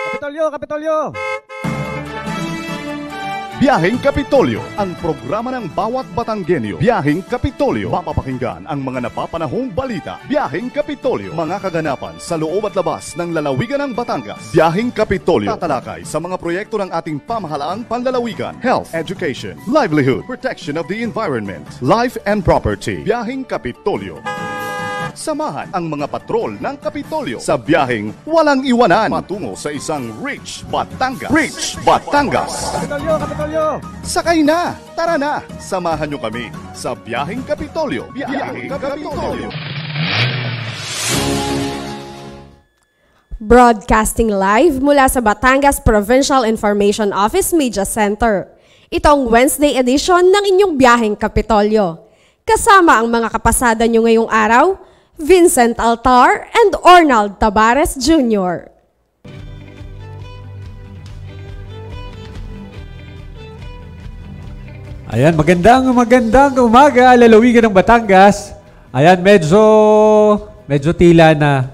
Kapitolyo, Kapitolyo! Biyaheng Kapitolyo, ang programa ng bawat Batanggenyo. Biyaheng Kapitolyo, mapapakinggan ang mga napapanahong balita. Biyaheng Kapitolyo, mga kaganapan sa loob at labas ng lalawigan ng Batangas. Biyaheng Kapitolyo, tatalakay sa mga proyekto ng ating pamahalaang panlalawigan, health, education, livelihood, protection of the environment, life and property. Biyaheng Kapitolyo. Samahan ang mga patrol ng Kapitolyo sa biyaheng walang iwanan patungo sa isang rich Batangas. Rich Batangas! Kapitolyo, Kapitolyo! Sakay na! Tara na! Samahan nyo kami sa biyaheng Kapitolyo. Biyaheng Kapitolyo! Broadcasting live mula sa Batangas Provincial Information Office Media Center. Ito ang Wednesday edition ng inyong biyaheng Kapitolyo. Kasama ang mga kapasada nyo ngayong araw, Vincent Altar and Ornald Tabares Jr. Ayan, magandang umaga, lalawigan ng Batangas. Ayan, medyo tila na.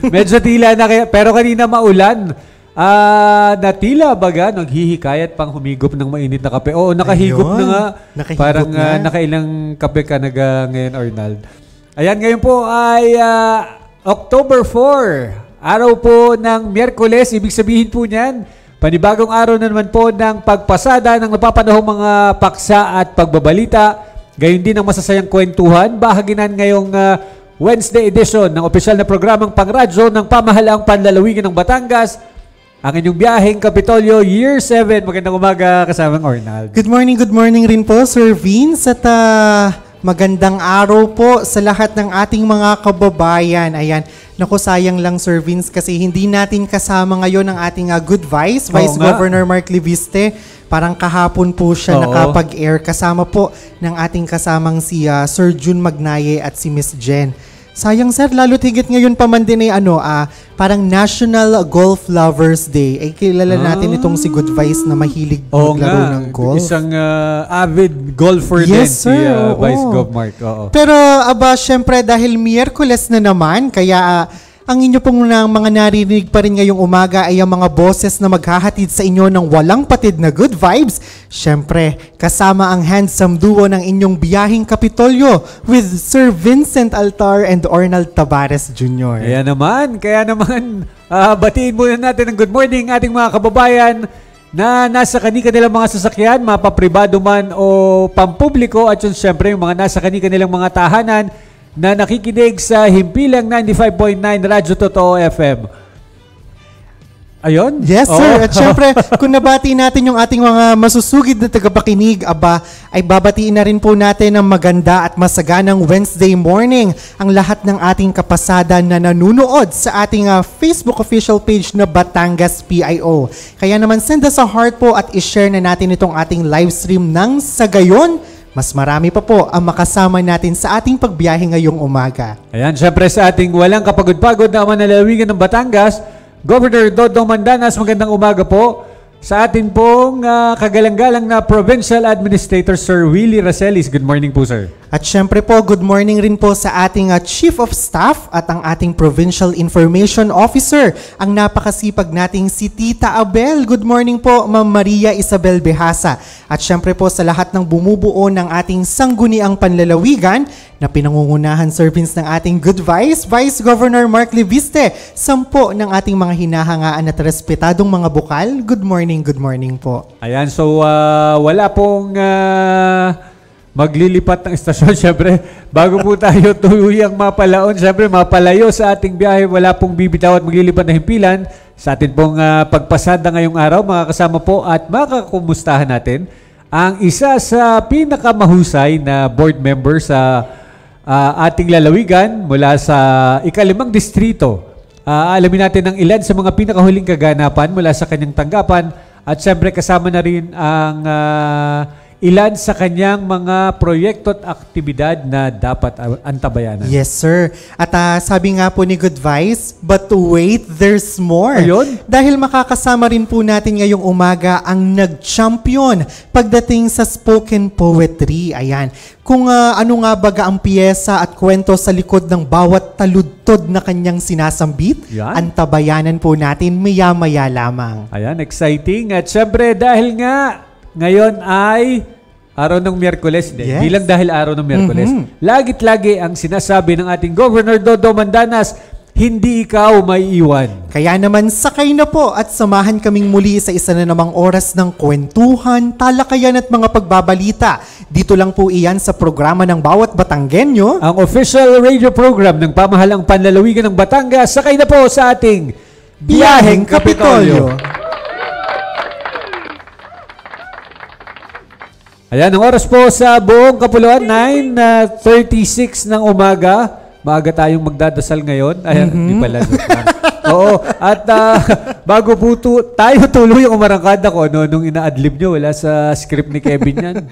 Medyo tila na, pero kanina maulan. Na baga, naghihikayat pang humigop ng mainit na kape. Oo, nakahigop na nga. Nakahigop parang na. nakailang kape ka ngayon, Arnald. Ayan, ngayon po ay October 4. Araw po ng Miyerkules. Ibig sabihin po niyan, panibagong araw na naman po ng pagpasada ng napapanahong mga paksa at pagbabalita. Gayon din ang masasayang kwentuhan. Bahaginan ngayong Wednesday edition ng opisyal na programang pangradyo ng pamahalaang panlalawigan ng Batangas. Ang inyong biyaheng Kapitolyo, Year 7. Magandang umaga, kasamang Ornald. Good morning rin po, Sir Vince. At magandang araw po sa lahat ng ating mga kababayan. Ayan, naku, sayang lang, Sir Vince, kasi hindi natin kasama ngayon ang ating good Vice Governor Mark Leviste. Parang kahapon po siya nakapag-air. Kasama po ng ating kasamang si Sir June Magnaye at si Miss Jen. Sayang, sir, lalo't higit ngayon pa man din ay parang National Golf Lovers Day. Ay kilala natin itong si Good Vice na mahilig maglaro ng golf. Isang avid golfer din si Vice Gov Mark. Pero syempre dahil Miyerkules na naman, kaya ang inyo pong mga narinig pa rin ngayong umaga ay ang mga boses na maghahatid sa inyo ng walang patid na good vibes. Syempre, kasama ang handsome duo ng inyong biyaheng Kapitolyo with Sir Vincent Altar and Ornald Tabares Jr. Kaya naman, batiin muna natin ng good morning ating mga kababayan na nasa kanilang mga sasakyan, mapapribado man o pampubliko, at yun syempre yung mga nasa kanilang mga tahanan na nakikinig sa Himpilang 95.9 Radyo Totoo FM. Ayun? Yes, sir. At syempre, kung nabati natin yung ating mga masusugid na tagapakinig, ay babatiin na rin po natin ng maganda at masaganang Wednesday morning ang lahat ng ating kapasada na nanunood sa ating Facebook official page na Batangas PIO. Kaya naman, send us a heart po at i-share na natin itong ating live stream nang sa gayon, mas marami pa po ang makasama natin sa ating pagbiyahe ngayong umaga. Ayan, syempre sa ating walang kapagod-pagod na manlalawigan ng Batangas, Governor Dodong Mandanas, magandang umaga po. Sa atin pong kagalang-galang na Provincial Administrator, Sir Willie Racelis. Good morning po, sir. At syempre po, good morning rin po sa ating Chief of Staff at ang ating Provincial Information Officer, ang napakasipag nating si Tita Abel. Good morning po, Ma'am Maria Isabel Behasa. At syempre po sa lahat ng bumubuo ng ating sangguniang panlalawigan na pinangungunahan, Sir Vince, ng ating good Vice Governor Mark Leviste, 10 ng ating mga hinahangaan at respetadong mga bukal. Good morning po. Ayan, so wala pong maglilipat ng istasyon. Siyempre, bago po tayo tuluyang mapalaon, siyempre mapalayo sa ating biyahe, wala pong bibitaw at maglilipat na himpilan. Sa atin pong pagpasada ngayong araw, makakasama po at makakumustahan natin ang isa sa pinakamahusay na board member sa ating lalawigan mula sa ika-5 distrito. Alamin natin ang ilan sa mga pinakahuling kaganapan mula sa kanyang tanggapan, at siyempre kasama na rin ang ilan sa kanyang mga proyekto at aktibidad na dapat antabayanan. Yes, sir. At sabi nga po ni Good Vice, but wait, there's more. Ayun. Dahil makakasama rin po natin ngayong umaga ang nag-champion pagdating sa spoken poetry. Ayan. Kung ano nga baga ang piyesa at kwento sa likod ng bawat taludtod na kanyang sinasambit, Yan. antabayanan po natin maya-maya lamang. Ayan, exciting. At syempre, dahil nga, ngayon ay araw ng Miyerkules. Yes. Bilang dahil araw ng Miyerkules. Lagit-lagi ang sinasabi ng ating Governor Dodo Mandanas, hindi ikaw may iwan. Kaya naman sakay na po at samahan kaming muli sa isa na namang oras ng kwentuhan, talakayan at mga pagbabalita. Dito lang po iyan sa programa ng Bawat Batanggenyo. Ang official radio program ng Pamahalang Panlalawigan ng Batangas, sakay na po sa ating Biyaheng Kapitolyo. Ayan, ang oras po sa buong Kapuluan, 9:36 ng umaga. Maaga tayong magdadasal ngayon. Ayan, hindi pala. Oo, at bago po tayo tuloy yung umarangkada ko, nung ina-adlib nyo, wala sa script ni Kevin yan.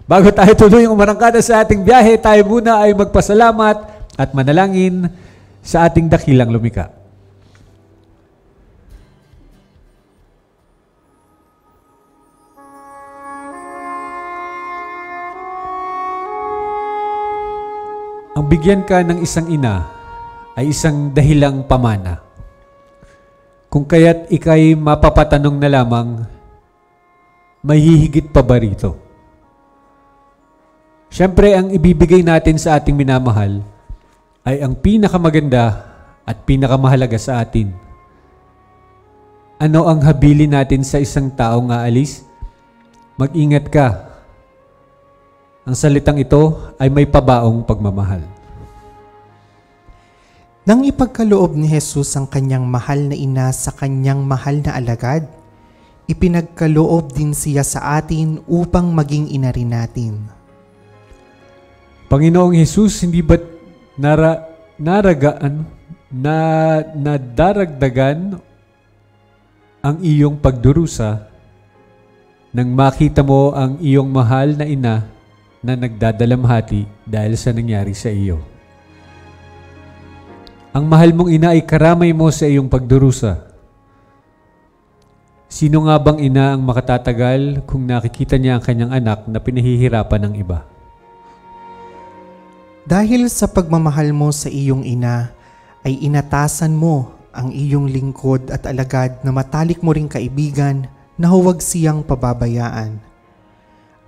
Bago tayo tuloy yung umarangkada sa ating biyahe, tayo muna ay magpasalamat at manalangin sa ating dakilang lumikha. Ang bigyan ka ng isang ina ay isang dahilang pamana. Kung kaya't ikay mapapatanong na lamang, may hihigit pa ba rito? Siyempre, ang ibibigay natin sa ating minamahal ay ang pinakamaganda at pinakamahalaga sa atin. Ano ang habilin natin sa isang taong aalis? Mag-ingat ka. Ang salitang ito ay may pabaong pagmamahal. Nang ipagkaloob ni Jesus ang kanyang mahal na ina sa kanyang mahal na alagad, ipinagkaloob din siya sa atin upang maging ina rin natin. Panginoong Jesus, hindi ba't nadaragdagan ang iyong pagdurusa nang makita mo ang iyong mahal na ina na nagdadalamhati dahil sa nangyari sa iyo? Ang mahal mong ina ay karamay mo sa iyong pagdurusa. Sino nga bang ina ang makatatagal kung nakikita niya ang kanyang anak na pinahihirapan ng iba? Dahil sa pagmamahal mo sa iyong ina, ay inatasan mo ang iyong lingkod at alagad na matalik mo ring kaibigan na huwag siyang pababayaan.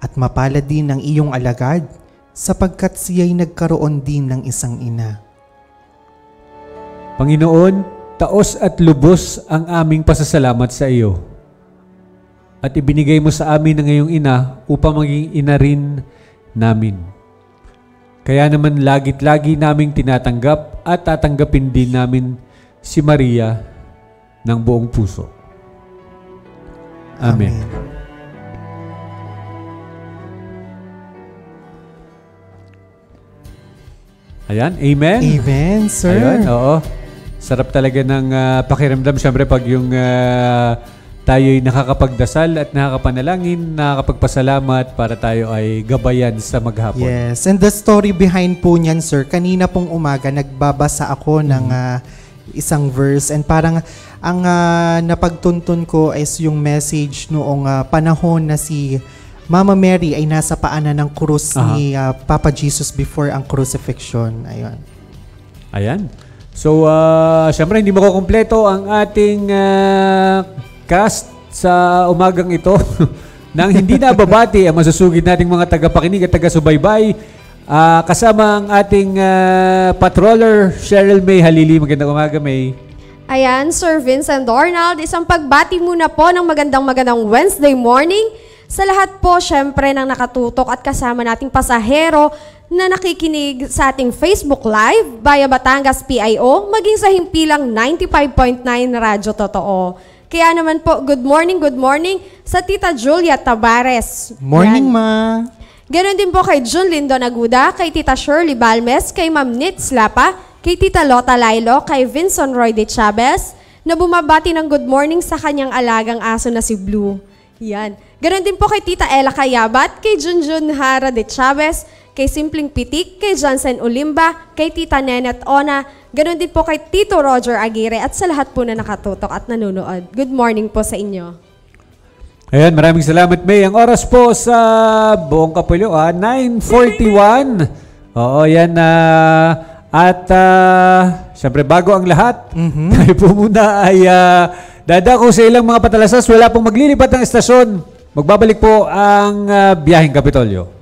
At mapalad din ang iyong alagad sapagkat siya'y nagkaroon din ng isang ina. Panginoon, taos at lubos ang aming pasasalamat sa iyo. At ibinigay mo sa amin ang iyong ina upang maging ina rin namin. Kaya naman lagit-lagi naming tinatanggap at tatanggapin din namin si Maria ng buong puso. Amen. Ayan, amen. Amen, sir. Ayan, oo. Sarap talaga ng pakiramdam. Siyempre, pag yung tayo'y nakakapagdasal at nakakapanalangin, nakakapagpasalamat para tayo ay gabayan sa maghapon. Yes, and the story behind po niyan, sir, kanina pong umaga, nagbabasa ako ng isang verse and parang ang napagtuntun ko is yung message noong panahon na si Mama Mary ay nasa paanan ng krus ni Papa Jesus before ang crucifixion. Ayun. Ayan. So, syempre hindi makukumpleto ang ating cast sa umagang ito nang hindi nababati ang masusugid nating mga tagapakinig at taga-subaybay. Kasama ang ating patroller, Cheryl May Halili. Magandang umaga, May. Ayan, Sir Vincent Dornald, isang pagbati muna po ng magandang Wednesday morning sa lahat po, syempre, ng nakatutok at kasama nating pasahero na nakikinig sa ating Facebook Live via Batangas PIO, maging sa himpilang 95.9 Radyo Totoo. Kaya naman po, good morning sa Tita Julia Tabares. Morning, Yan. Ma. Ganon din po kay Jun Lindon Aguda, kay Tita Shirley Balmes, kay Ma'am Nitz Lapa, kay Tita Lota Lailo, kay Vincent Roy de Chavez, na bumabati ng good morning sa kanyang alagang aso na si Blue. Yan. Ganon din po kay Tita Ella Cayabat, kay Junjun Hara de Chavez, kay Simpleng Pitik, kay Johnson Olimba, kay Tita Nenet Ona, ganon din po kay Tito Roger Aguirre at sa lahat po na nakatutok at nanonood. Good morning po sa inyo. Ayan, maraming salamat, May. Ang oras po sa buong Kapulyo, 9:41. Oo, yan. Siyempre, bago ang lahat, tayo po muna ay dadako sa ilang mga patalasas. Wala pong maglilipat ng estasyon. Magbabalik po ang Biyaheng Kapitolyo.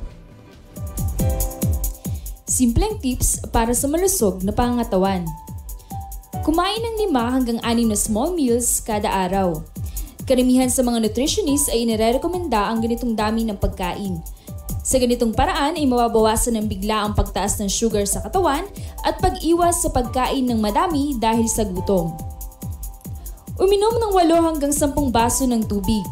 Simpleng tips para sa malusog na pangangatawan. Kumain ng 5 hanggang 6 na small meals kada araw. Karamihan sa mga nutritionist ay inirekomenda ang ganitong dami ng pagkain. Sa ganitong paraan ay mababawasan ng bigla ang pagtaas ng sugar sa katawan at pag-iwas sa pagkain ng madami dahil sa gutom. Uminom ng 8 hanggang 10 baso ng tubig.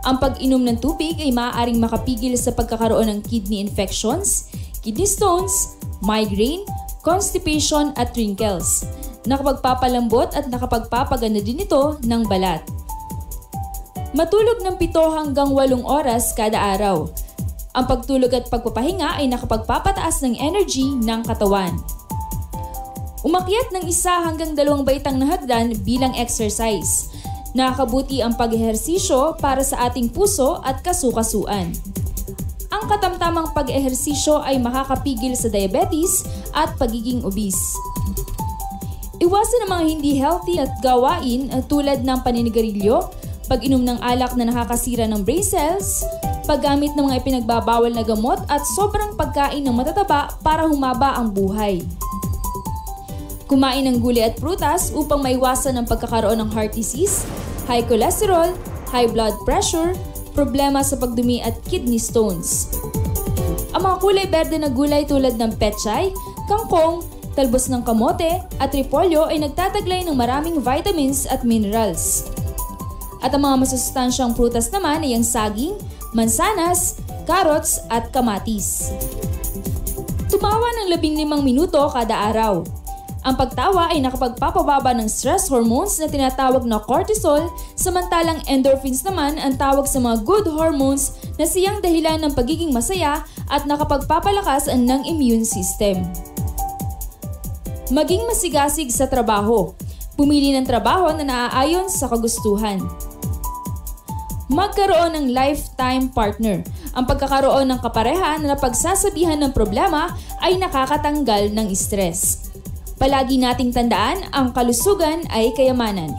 Ang pag-inom ng tubig ay maaaring makapigil sa pagkakaroon ng kidney infections, kidney stones, migraine, constipation at wrinkles. Nakapagpapalambot at nakapagpapaganda din ito ng balat. Matulog ng 7 hanggang 8 oras kada araw. Ang pagtulog at pagpapahinga ay nakapagpapataas ng energy ng katawan. Umakyat ng 1 hanggang 2 baitang na hagdan bilang exercise. Nakakabuti ang pag-ehersisyo para sa ating puso at kasukasuan. Ang katamtamang pag-ehersisyo ay makakapigil sa diabetes at pagiging obese. Iwasan ang mga hindi healthy at gawain tulad ng paninigarilyo, pag-inom ng alak na nakakasira ng brain cells, paggamit ng mga ipinagbabawal na gamot at sobrang pagkain ng matataba para humaba ang buhay. Kumain ng gulay at prutas upang maiwasan ang pagkakaroon ng heart disease, high cholesterol, high blood pressure, problema sa pagdumi at kidney stones. Ang mga kulay berde na gulay tulad ng pechay, kangkong, talbos ng kamote at repolyo ay nagtataglay ng maraming vitamins at minerals. At ang mga masustansyang prutas naman ay ang saging, mansanas, carrots at kamatis. Tumawa ng 15 minuto kada araw. Ang pagtawa ay nakapagpapababa ng stress hormones na tinatawag na cortisol, samantalang endorphins naman ang tawag sa mga good hormones na siyang dahilan ng pagiging masaya at nakapagpapalakas ng immune system. Maging masigasig sa trabaho. Pumili ng trabaho na naaayon sa kagustuhan. Magkaroon ng lifetime partner. Ang pagkakaroon ng kapareha na napagsasabihan ng problema ay nakakatanggal ng stress. Palagi nating tandaan, ang kalusugan ay kayamanan.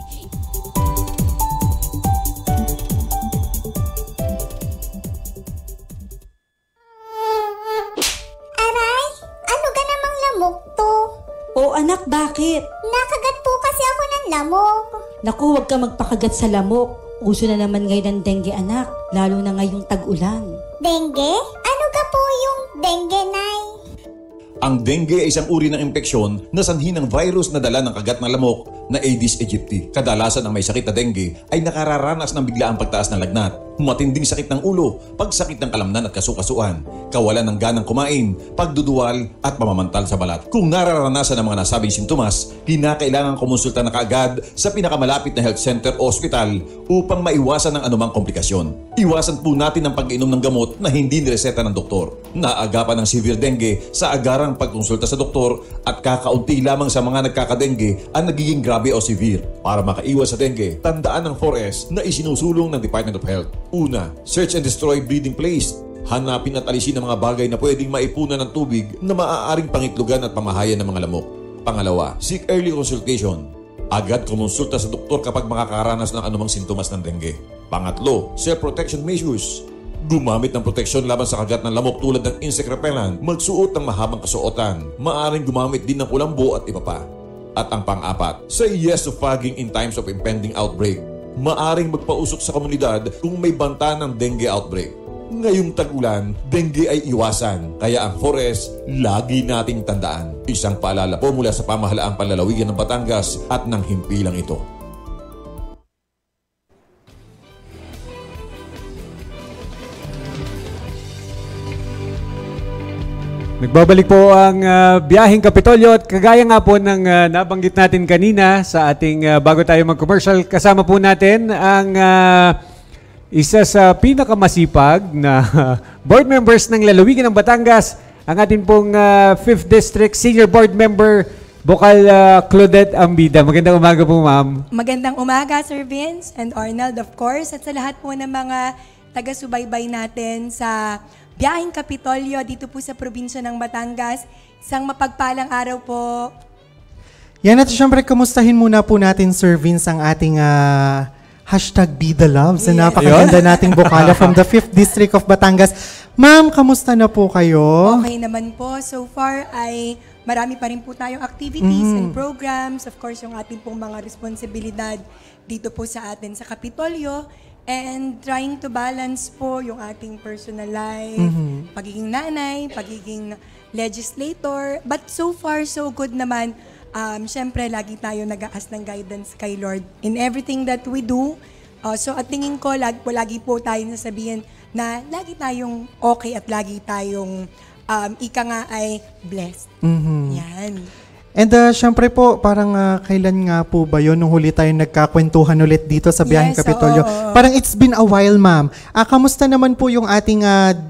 Aray, ano ka namang lamok to? O anak, bakit? Nakagat po kasi ako ng lamok. Naku, huwag ka magpakagat sa lamok. Uso na naman ngayon ng dengue, anak, lalo na ngayong tag-ulan. Dengue? Ano ka po yung dengue, Nay? Ang dengue ay isang uri ng impeksyon na sanhi ng virus na dala ng kagat ng lamok na Aedes aegypti. Kadalasan ang may sakit na dengue ay nakararanas ng biglaang pagtaas ng lagnat, matinding sakit ng ulo, pagsakit ng kalamnan at kasukasuan, kawalan ng ganang kumain, pagduduwal at pamamantal sa balat. Kung nararanasan ang mga nasabing sintomas, kinakailangan kumonsulta na kaagad sa pinakamalapit na health center o ospital upang maiwasan ang anumang komplikasyon. Iwasan po natin ang pag-inom ng gamot na hindi nireseta ng doktor. Naagapan ng severe dengue sa agarang pagkonsulta sa doktor at kakaunti lamang sa mga nagkakadengue ang nagiging grabe o severe. Para makaiwas sa dengue, tandaan ang 4S na isinusulong ng Department of Health. Una, search and destroy breeding place. Hanapin at alisin ang mga bagay na pwedeng maipunan ng tubig na maaaring pangitlugan at pamahayan ng mga lamok. Pangalawa, seek early consultation. Agad kumonsulta sa doktor kapag makakaranas ng anumang sintomas ng dengue. Pangatlo, self-protection measures. Gumamit ng proteksyon laban sa kagat ng lamok tulad ng insect repellent, magsuot ng mahabang kasuotan, maaaring gumamit din ng kulambo at iba pa. At ang pang-apat, say yes to fogging in times of impending outbreak. Maaring magpausok sa komunidad kung may banta ng dengue outbreak. Ngayong tag-ulan, dengue ay iwasan. Kaya ang 4S, lagi nating tandaan. Isang paalala po mula sa pamahalaang panlalawigan ng Batangas at ng himpilang ito. Nagbabalik po ang Biyaheng Kapitolyo at kagaya nga po ng nabanggit natin kanina sa ating bago tayo mag-commercial, kasama po natin ang isa sa pinakamasipag na board members ng lalawigan ng Batangas, ang ating pong 5th District Senior Board Member, Bokal Claudette Ambida. Magandang umaga po, ma'am. Magandang umaga, Sir Vince and Arnold, of course, at sa lahat po ng mga taga-subaybay natin sa Biyaheng Kapitolyo dito po sa probinsya ng Batangas. Isang mapagpalang araw po. Yan, at syempre, kamustahin muna po natin, Sir Vince, ang ating hashtag Be The Love sa napakaganda nating bokala from the 5th District of Batangas. Ma'am, kamusta na po kayo? Okay naman po. So far ay marami pa rin po tayong activities and programs. Of course, yung ating pong mga responsibilidad dito po sa atin sa Kapitolyo. And trying to balance po yung ating personal life, pagiging nanay, pagiging legislator. But so far, so good naman. Siyempre, lagi tayo nag-aas ng guidance kay Lord in everything that we do. So at tingin ko, lagi po tayo nasabihin na lagi tayong okay at lagi tayong ika nga ay blessed. Yan. And syempre po, parang kailan nga po ba yun nung huli tayo nagkakwentuhan ulit dito sa Biyaheng Kapitolyo? Parang it's been a while, ma'am. Kamusta naman po yung ating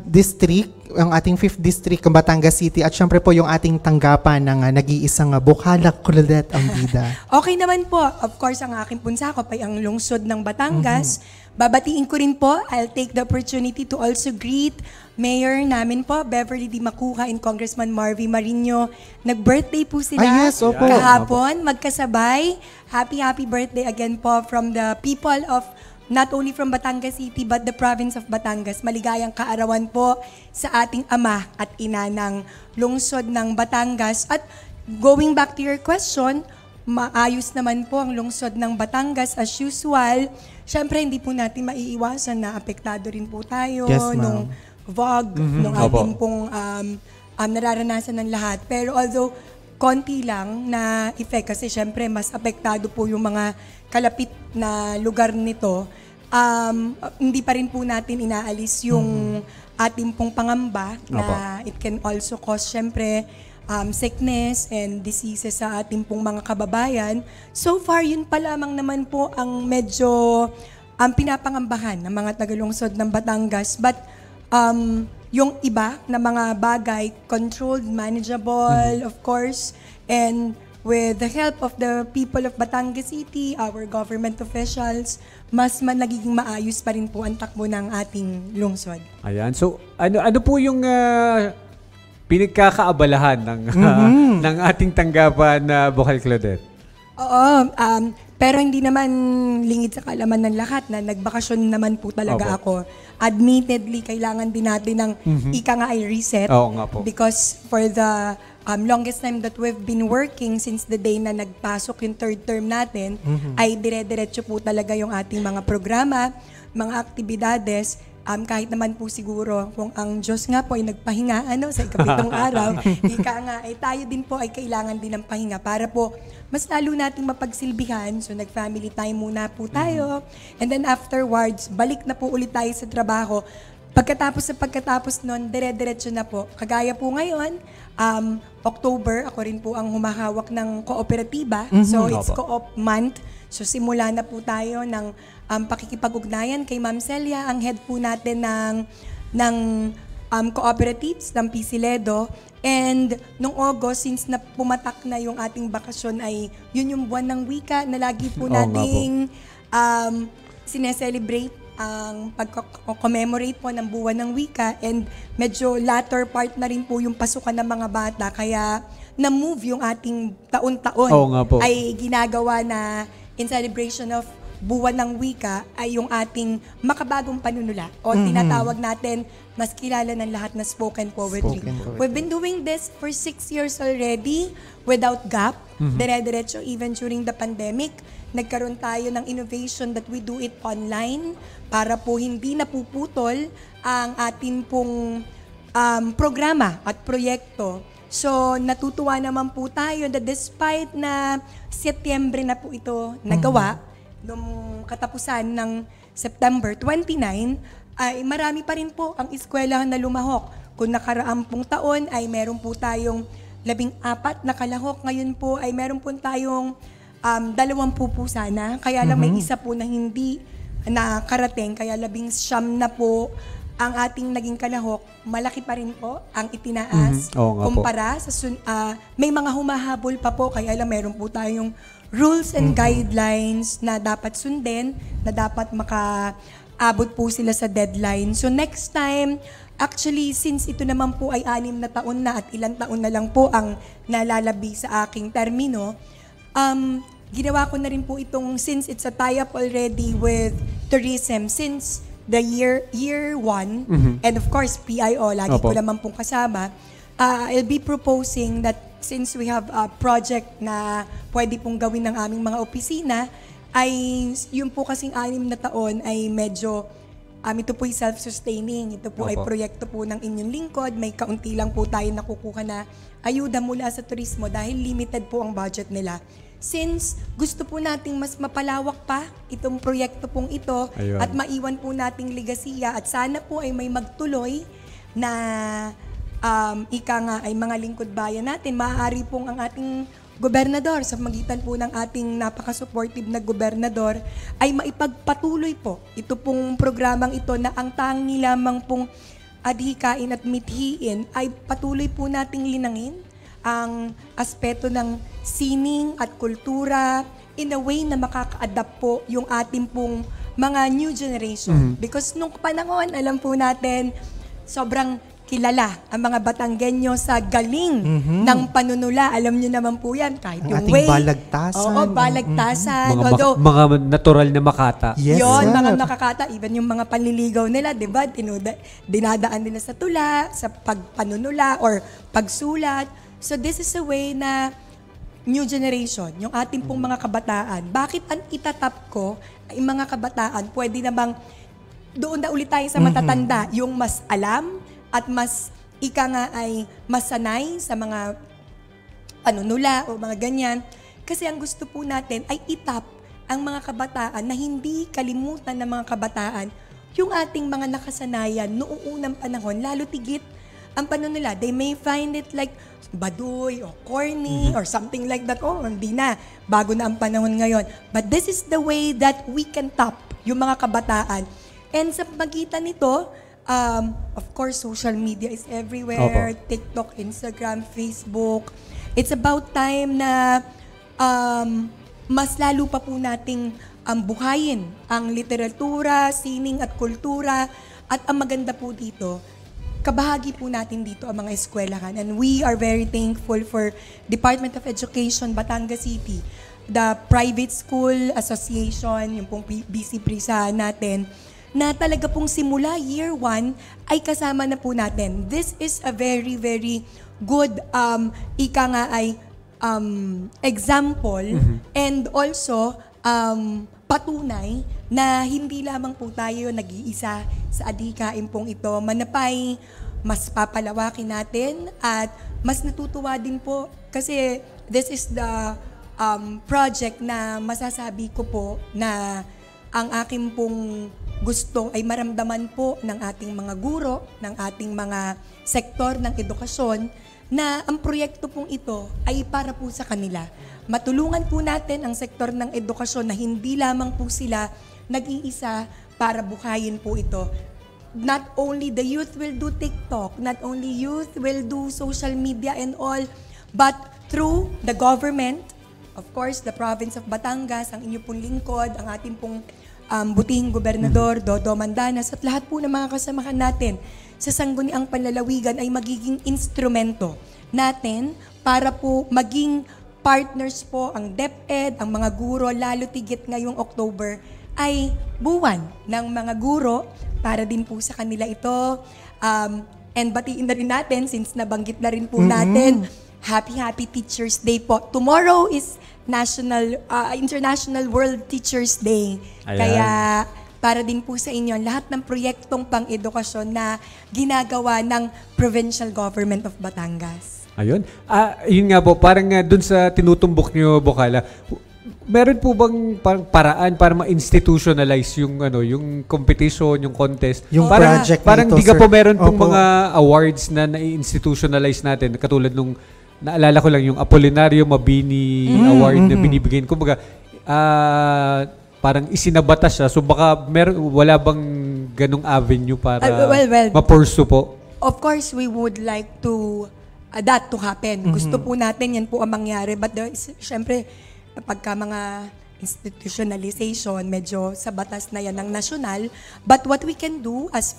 district, ang ating 5th District, Batangas City, at syempre po yung ating tanggapan ng nag-iisang Bokala Claudette Ambida? Okay naman po. Of course, ang aking punsakop ay ang lungsod ng Batangas. Babatiin ko rin po, I'll take the opportunity to also greet Mayor namin po, Beverly D. Macuca and Congressman Marvy Marino. Nag-birthday po sila kahapon, magkasabay. Happy birthday again po from the people of not only from Batangas City but the province of Batangas. Maligayang kaarawan po sa ating ama at ina ng lungsod ng Batangas. At going back to your question, maayos naman po ang lungsod ng Batangas as usual. Siyempre, hindi po natin maiiwasan na apektado rin po tayo nung VOG, nung ating pong nararanasan ng lahat. Pero although konti lang na effect kasi siyempre mas apektado po yung mga kalapit na lugar nito, hindi pa rin po natin inaalis yung ating pong pangamba na it can also cause siyempre sickness and diseases sa ating pong mga kababayan. So far, yun pa lamang naman po ang medyo pinapangambahan ng mga tagalungsod ng Batangas. But yung iba na mga bagay, controlled, manageable, of course, and with the help of the people of Batangas City, our government officials, mas nagiging maayos pa rin po ang takbo ng ating lungsod. Ayan. So, ano po yung pinagkakaabalahan ng ating tanggapan na Bokal Claudette? Oo, pero hindi naman lingid sa kaalaman ng lahat na nagbakasyon naman po talaga ako. Admittedly, kailangan din natin ng ika nga ay reset. Oo nga po. Because for the longest time that we've been working since the day na nagpasok yung third term natin, ay dire-diretso po talaga yung ating mga programa, mga aktibidades. Kahit naman po siguro kung ang Diyos nga po ay nagpahinga sa ikapitong araw, ika nga ay tayo din po ay kailangan din ng pahinga para po mas lalo nating mapagsilbihan. So nag-family time muna po tayo and then afterwards, balik na po ulit tayo sa trabaho. Pagkatapos nun, dire-diretso na po. Kagaya po ngayon, October, ako rin po ang humahawak ng kooperatiba. So it's co-op month. So simula na po tayo ng pakikipag-ugnayan kay Ma'am Celia, ang head po natin ng cooperatives ng Pisiledo. And nung August, since na pumatak na yung ating bakasyon, ay yun yung buwan ng wika na lagi po nating sineselebrate ang pag-commemorate po ng buwan ng wika. And medyo latter part na rin po yung pasukan ng mga bata. Kaya na-move yung ating taon-taon ay ginagawa na in celebration of buwan ng wika ay yung ating makabagong panunula o tinatawag natin mas kilala ng lahat na spoken poetry. We've been doing this for 6 years already without gap. Dire-diretso even during the pandemic. Nagkaroon tayo ng innovation that we do it online para po hindi napuputol ang ating pong programa at proyekto. So, natutuwa naman po tayo that despite na Setyembre na po ito nagawa, noong katapusan ng September 29, ay marami pa rin po ang eskwelahan na lumahok. Kung nakaraang pong taon ay meron po tayong 14 na kalahok. Ngayon po ay meron po tayong 20 po sana. Kaya lang may isa po na hindi nakarating, kaya 19 na po ang ating naging kalahok. Malaki pa rin po ang itinaas Oo nga po. kumpara sa may mga humahabol pa po, kaya alam meron po tayong rules and guidelines na dapat sundin, na dapat makaabot po sila sa deadline. So next time, actually, since ito naman po ay 6 na taon na at ilang taon na lang po ang nalalabi sa aking termino, ginawa ko na rin po itong, since it's a tie-up already with tourism, since the year 1, and of course, PIO, lagi ko naman pong kasama, I'll be proposing that since we have a project na pwede pong gawin ng aming mga opisina, ay yung po kasing 6 na taon ay medyo ito po ay self-sustaining. Ito po ay proyekto po ng inyong lingkod. May kaunti lang po tayo nakukuha na ayuda mula sa turismo dahil limited po ang budget nila. Since gusto po nating mas mapalawak pa itong proyekto pong ito at maiwan po nating legasiya at sana po ay may magtuloy na ika nga ay mga lingkod bayan natin. Maaari pong ang ating gobernador, sa magitan po ng ating napaka-supportive na gobernador, ay maipagpatuloy po ito pong programang ito na ang tangi lamang pong adhikain at mithiin ay patuloy po nating linangin ang aspeto ng sining at kultura in a way na makaka-adapt po yung ating pong mga new generation. Because nung panahon, alam po natin, sobrang kilala ang mga Batanggenyo sa galing ng panunula. Alam niyo naman po yan, kahit yung ating way. balagtasan. Oo, balagtasan. Mga natural na makata. Yes, Yon, sir. mga nakakata, even yung mga panliligaw nila, di ba? Dinadaan nila sa tula, sa pagpanunula or pagsulat. So this is a way na new generation, yung ating pong mga kabataan. Bakit ang itatap ko ay mga kabataan, pwede namang doon na ulit tayo sa matatanda, yung mas alam at mas ika nga ay masanay sa mga panunula o mga ganyan. Kasi ang gusto po natin ay itap ang mga kabataan na hindi kalimutan ng mga kabataan yung ating mga nakasanayan noong unang panahon, lalo tigit ang panunula. They may find it like baduy o corny or something like that. Oh, hindi na. Bago na ang panahon ngayon. But this is the way that we can tap yung mga kabataan. And sa magitan nito, of course, social media is everywhere. TikTok, Instagram, Facebook. It's about time na mas lalo pa po nating buhayin ang literatura, sining at kultura. At ang maganda po dito, kabahagi po natin dito ang mga eskwelahan. And we are very thankful for Department of Education, Batangas City, the Private School Association, yung pong BC Prisa natin, na talaga pong simula year 1 ay kasama na po natin. This is a very, very good, ika nga ay example and also patunay na hindi lamang po tayo nag-iisa sa adhikain pong ito. Manapay, mas papalawakin natin at mas natutuwa din po kasi this is the project na masasabi ko po na ang aking pong gusto ay maramdaman po ng ating mga guro, ng ating mga sektor ng edukasyon na ang proyekto pong ito ay para po sa kanila. Matulungan po natin ang sektor ng edukasyon na hindi lamang po sila nag-iisa para buhayin po ito. Not only the youth will do TikTok, not only youth will do social media and all, but through the government, of course, the province of Batangas, ang inyo pong lingkod, ang ating pong butihing gobernador, Dodo Mandanas, at lahat po ng mga kasamahan natin sa sangguniang panlalawigan ay magiging instrumento natin para po maging partners po ang DepEd, ang mga guro, lalo tigit ngayong October, ay buwan ng mga guro para din po sa kanila ito. And batiin na rin natin, since nabanggit na rin po natin, Happy Teachers Day po. Tomorrow is International World Teachers Day. Ayan. Kaya para din po sa inyo lahat ng proyektong pang-edukasyon na ginagawa ng Provincial Government of Batangas. Ayun. Yun nga po, parang dun sa tinutumbok niyo, Bokala, meron po bang paraan para ma-institutionalize yung yung competition, yung contest? Yung parang, project parang nito, di ka sir. po meron pong Opo. mga awards na na-institutionalize natin, katulad nung naalala ko lang yung Apolinario Mabini Award na binibigyan. Kumbaga, parang isinabatas siya. So baka wala bang ganung avenue para well, ma-pursue po? Of course, we would like to that to happen. Gusto po natin yan po ang mangyari. But syempre, pagka mga institutionalization, medyo sa batas na yan ng nasyonal. But what we can do as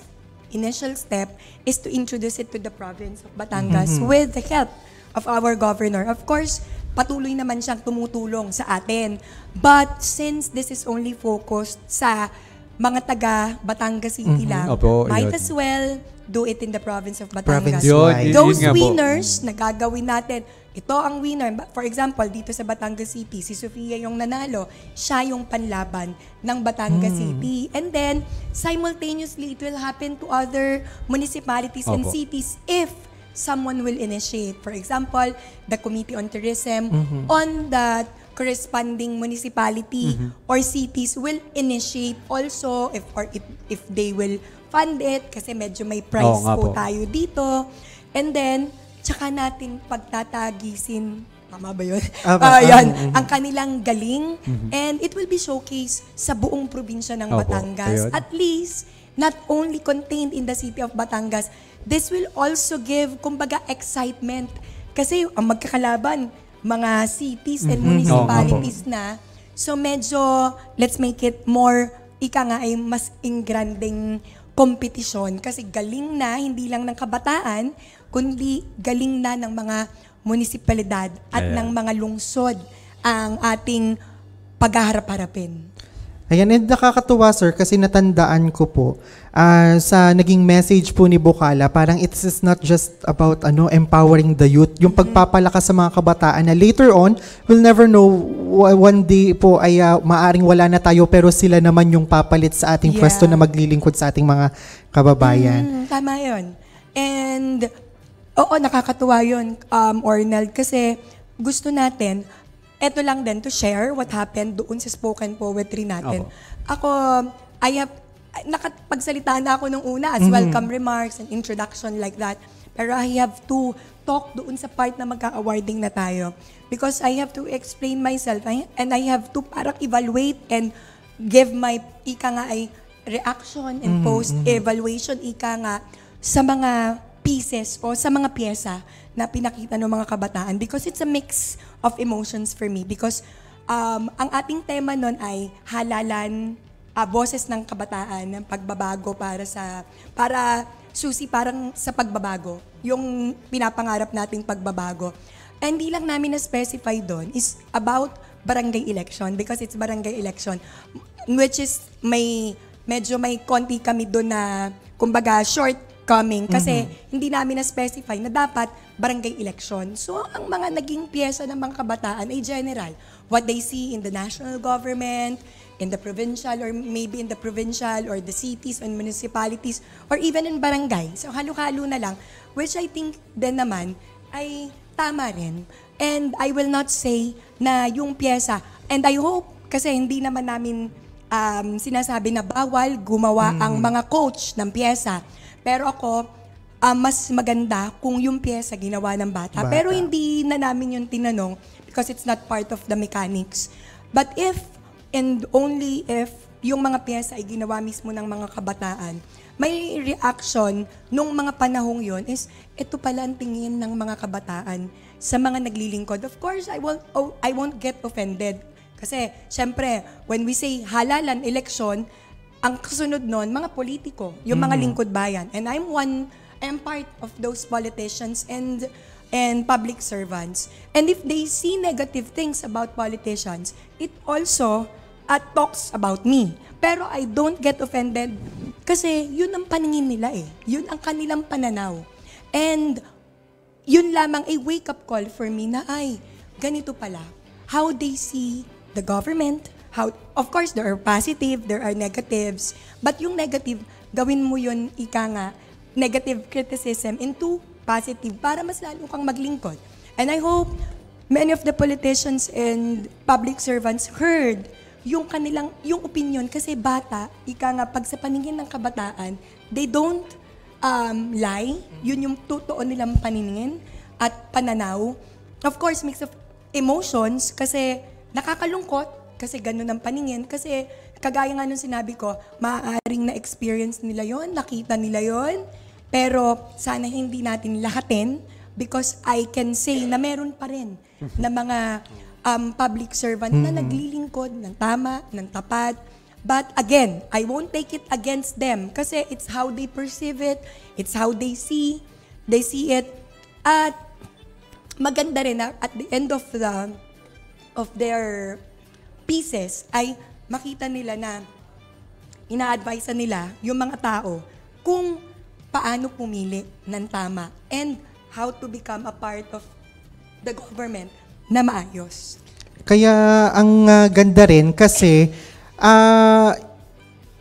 initial step is to introduce it to the province of Batangas with the help of our governor. Of course, patuloy naman siyang tumutulong sa atin. But since this is only focused sa mga taga Batangas City lang, might as well do it in the province of Batangas. Those winners na gagawin natin, ito ang winner. For example, dito sa Batangas City, si Sofia yung nanalo, siya yung panlaban ng Batangas City. And then, simultaneously, it will happen to other municipalities and cities if someone will initiate. For example, the Committee on Tourism on that corresponding municipality or cities will initiate also if they will fund it kasi medyo may price po tayo dito. And then, tsaka natin pagtatagisin, tama ba yun? Ang kanilang galing. And it will be showcased sa buong probinsya ng Batangas. At least, not only contained in the city of Batangas, this will also give, kumbaga, excitement. Kasi ang magkakalaban, mga cities and municipalities na. So medyo, let's make it more, ay mas ingranding kompetisyon. Kasi galing na, hindi lang ng kabataan, kundi galing na ng mga munisipalidad at ng mga lungsod ang ating paghaharap-harapin. Ayan, and nakakatuwa sir kasi natandaan ko po sa naging message po ni Bukala, parang it is not just about empowering the youth, yung pagpapalakas sa mga kabataan na later on, we'll never know, one day po ay maaring wala na tayo pero sila naman yung papalit sa ating pwesto na maglilingkod sa ating mga kababayan. Tama yun. And oo, nakakatuwa yun, Ornald, kasi gusto natin, eto lang din to share what happened doon sa spoken poetry natin. Ako, nakapagsalita na ako nung una as welcome remarks and introduction like that. Pero I have to talk doon sa part na magka-awarding na tayo. Because I have to explain myself and I have to parang evaluate and give my reaction and post-evaluation sa mga pieces o sa mga piyesa na pinakita ng mga kabataan because it's a mix of emotions for me because ang ating tema nun ay halalan, boses ng kabataan, ng pagbabago para susi parang sa pagbabago, yung pinapangarap nating pagbabago. And di lang namin na-specify doon is about barangay election because it's barangay election which is medyo may konti kami doon na kumbaga shortcoming kasi hindi namin na-specify na dapat barangay election. So, ang mga naging piyesa ng mga kabataan ay general. What they see in the national government, in the provincial, or maybe in the provincial, or the cities and municipalities, or even in barangay. So, halo-halo na lang, which I think din naman ay tama rin. And I will not say na yung piyesa, and I hope, kasi hindi naman namin sinasabi na bawal gumawa ang mga coach ng piyesa. Pero ako, mas maganda kung yung piyesa ginawa ng bata. Pero hindi na namin yung tinanong because it's not part of the mechanics. But if, and only if, yung mga piyesa ay ginawa mismo ng mga kabataan, may reaction nung mga panahong yon is, ito pala ang tingin ng mga kabataan sa mga naglilingkod. Of course, I won't get offended. Kasi, syempre, when we say halalan, eleksyon, ang kasunod nun, mga politiko, yung mga lingkod bayan. And I'm part of those politicians and public servants. And if they see negative things about politicians, it also talks about me. Pero I don't get offended kasi yun ang paningin nila eh. Yun ang kanilang pananaw. And yun lamang a wake-up call for me na ganito pala. How they see the government, of course, there are positive, there are negatives. But yung negative, gawin mo yun, negative criticism into positive para mas lalo kang maglingkod. And I hope many of the politicians and public servants heard yung opinion kasi bata, pag sa paningin ng kabataan, they don't lie. Yun yung totoo nilang paningin at pananaw. Of course, mix of emotions kasi nakakalungkot kasi ganun ang paningin. Kasi kagaya nga nung sinabi ko, maaaring na-experience nila yon, nakita nila yon, pero sana hindi natin lahatin because I can say na meron pa rin na mga public servant na naglilingkod ng tama, ng tapat. But again, I won't take it against them kasi it's how they perceive it, it's how they see it. At maganda rin na at the end of their pieces ay makita nila na ina-advise nila yung mga tao kung paano pumili ng tama and how to become a part of the government na maayos. Kaya ang ganda rin kasi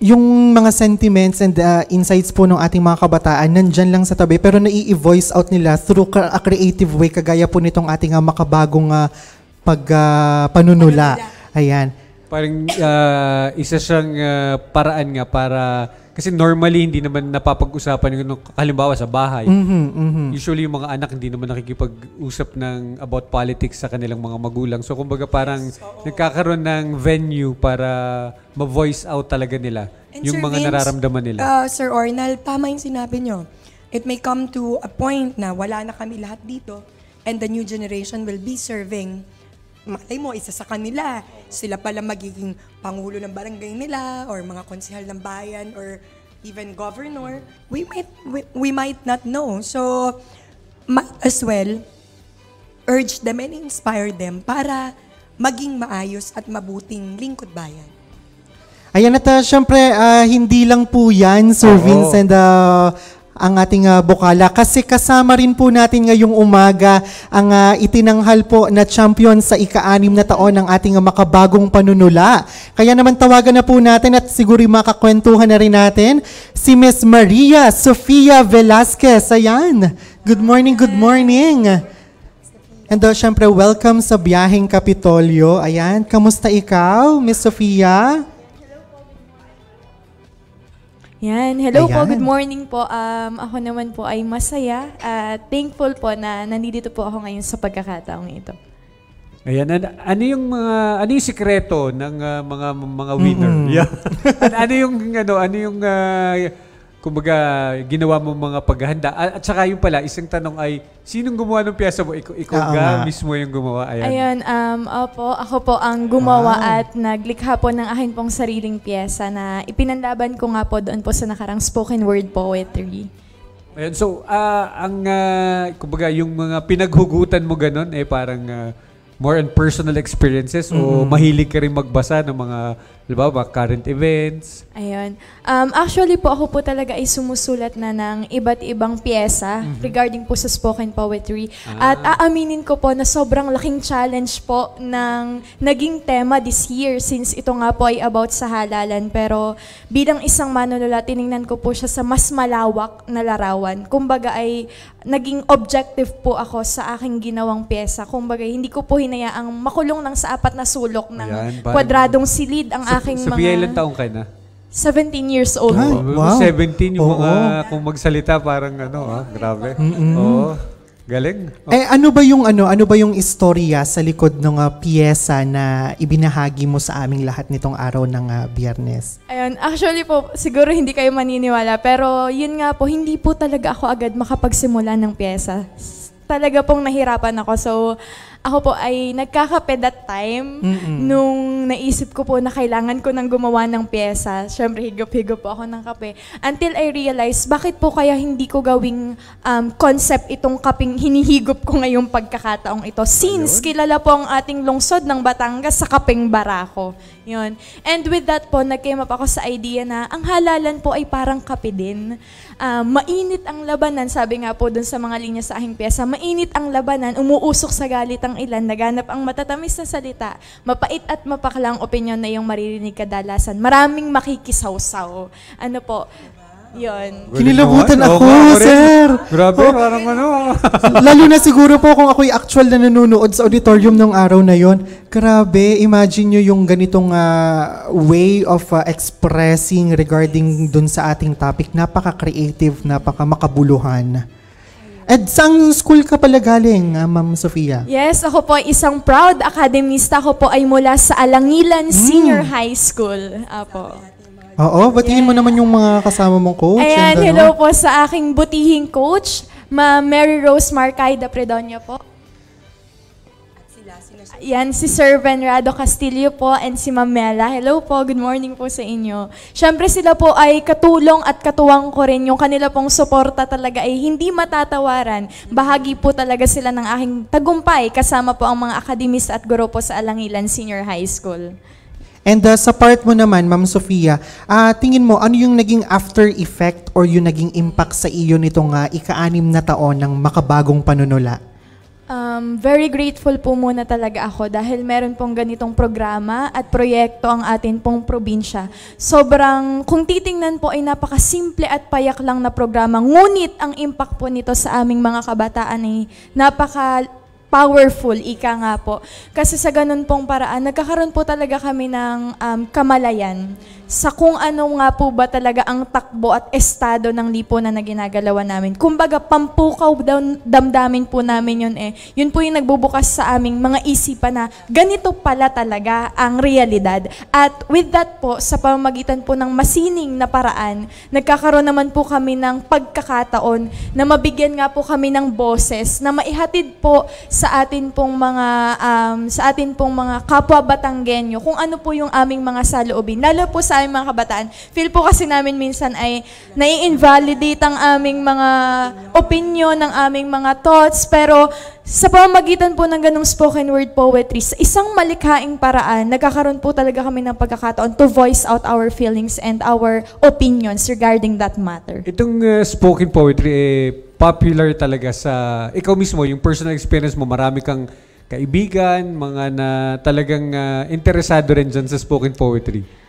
yung mga sentiments and insights po ng ating mga kabataan nandyan lang sa tabi pero nai-voice out nila through a creative way kagaya po nitong ating makabagong panunula. Ayan. Parang isa siyang paraan nga para kasi normally hindi naman napapag-usapan yung halimbawa sa bahay. Usually yung mga anak hindi naman nakikipag-usap ng about politics sa kanilang mga magulang. So kumbaga parang nagkakaroon ng venue para ma-voice out talaga nila And yung Sir mga Vince, nararamdaman nila. Sir Ornal, tama yung sinabi nyo. It may come to a point na wala na kami lahat dito and the new generation will be serving. Malay mo, isa sa kanila, sila pala magiging pangulo ng barangay nila or mga konsehal ng bayan or even governor. We might not know. So, as well, urge them and inspire them para maging maayos at mabuting lingkod bayan. Ayan at syempre, hindi lang po yan, Sir Vince, and ang ating bukala. Kasi kasama rin po natin ngayong umaga ang itinanghal po na champion sa ika-6 na taon ng ating makabagong panunula. Kaya naman tawagan na po natin at siguro makakwentuhan na rin natin si Miss Maria Sofia Velasquez. Ayan. Good morning, good morning. And syempre, welcome sa Biyaheng Kapitolyo. Ayan, kamusta ikaw, Miss Sofia? Yan. Hello po, Ayan. good morning po. Ako naman po ay masaya at thankful po na nandito po ako ngayon sa pagkakataong ito. Ayan, ano yung sikreto ng mga winner? Yeah. ano yung kumbaga ginawa mo mga paghahanda? At saka yung pala, isang tanong ay, sinong gumawa ng piyesa mo? Ikaw mismo yung gumawa? Ayan, ako po ang gumawa at naglikha po ng akin pong sariling piyesa na ipinanlaban ko nga po doon po sa nakarang spoken word poetry. Ayan, so kumbaga yung mga pinaghugutan mo ganun, parang more on personal experiences o mahilig ka rin magbasa ng mga current events? Ayun. Actually po, ako po talaga ay sumusulat na ng iba't ibang piyesa regarding po sa spoken poetry. At aaminin ko po na sobrang laking challenge po ng naging tema this year since ito nga po ay about sa halalan. Pero bilang isang manunula, tiningnan ko po siya sa mas malawak na larawan. Kumbaga ay naging objective po ako sa aking ginawang piyesa. Kumbaga hindi ko po hinayaang makulong ng sa apat na sulok ng kwadradong silid ang aking Sophia, ilang taong ka na? 17 years old. Wow. 17 yung mga kung magsalita parang grabe. Oo. Galing. Ano ba yung istorya sa likod ng piyesa na ibinahagi mo sa aming lahat nitong araw ng Biyernes? Ayun, actually po, siguro hindi kayo maniniwala, pero yun nga po, hindi po talaga ako agad makapagsimula ng piyesa. Talaga pong nahirapan ako. So, ako po ay nagkakape that time nung naisip ko po na kailangan ko nang gumawa ng piyesa. Siyempre, higop-higop po ako ng kape. Until I realized, bakit po kaya hindi ko gawing concept itong kaping hinihigop ko ngayong pagkakataong ito? Since kilala po ang ating lungsod ng Batangas sa kapeng barako. Yun. And with that po, nag-came up ako sa idea na ang halalan po ay parang kape din. Mainit ang labanan, sabi nga po dun sa mga linya sa aking piyesa, mainit ang labanan, umuusok sa galit ang ilan, naganap ang matatamis na salita, mapait at mapaklang opinyon na yung maririnig kadalasan, maraming makikisawsaw. Ano po, yun. Kinilabutan ako, sir. Grabe, parang Lalo na siguro po kung ako'y actual na nanonood sa auditorium ng araw na yon. Grabe, imagine nyo yung ganitong way of expressing regarding dun sa ating topic. Napaka-creative, napaka-makabuluhan. At saan school ka pala galing, Ma'am Sofia? Yes, ako po ay isang proud academista. Ako po ay mula sa Alangilan Senior High School. Apo. Oo, batiin mo naman yung mga kasama mong coach. Ayan, hello po sa aking butihing coach, Ma'am Mary Rose Marcaida Predonia po. Yan, si Sir Venrado Castillo po and si Ma'am Mela. Hello po, good morning po sa inyo. Siyempre sila po ay katulong at katuwang ko rin. Yung kanila pong suporta talaga ay hindi matatawaran. Bahagi po talaga sila ng aking tagumpay kasama po ang mga akademista at guro po sa Alangilan Senior High School. And sa part mo naman, Ma'am Sofia, tingin mo, ano yung naging after effect or yung naging impact sa iyo nitong ika-6 na taon ng makabagong panunula? Very grateful po muna talaga ako dahil meron pong ganitong programa at proyekto ang atin pong probinsya. Sobrang, kung titingnan po ay napakasimple at payak lang na programa, ngunit ang impact po nito sa aming mga kabataan ay powerful, ika nga po. Kasi sa ganun pong paraan, nagkakaroon po talaga kami ng kamalayan sa kung ano nga po ba talaga ang takbo at estado ng lipunan na ginagalawan namin. Kumbaga, pampukaw damdamin po namin yun eh. Yun po yung nagbubukas sa aming mga isipan na ganito pala talaga ang realidad. At with that po, sa pamamagitan po ng masining na paraan, nagkakaroon naman po kami ng pagkakataon na mabigyan nga po kami ng boses na maihatid po sa atin pong mga kapwa Batanggenyo kung ano po yung aming mga saloobin. Lalo po sa aming mga kabataan. Feel po kasi namin minsan ay nai-invalidate ang aming mga opinion, ng aming mga thoughts, pero sa pamamagitan po ng ganung spoken word poetry, sa isang malikhaing paraan, nagkakaroon po talaga kami ng pagkakataon to voice out our feelings and our opinions regarding that matter. Itong spoken poetry, popular talaga sa, ikaw mismo, yung personal experience mo, marami kang kaibigan, mga na talagang interesado rin dyan sa spoken poetry.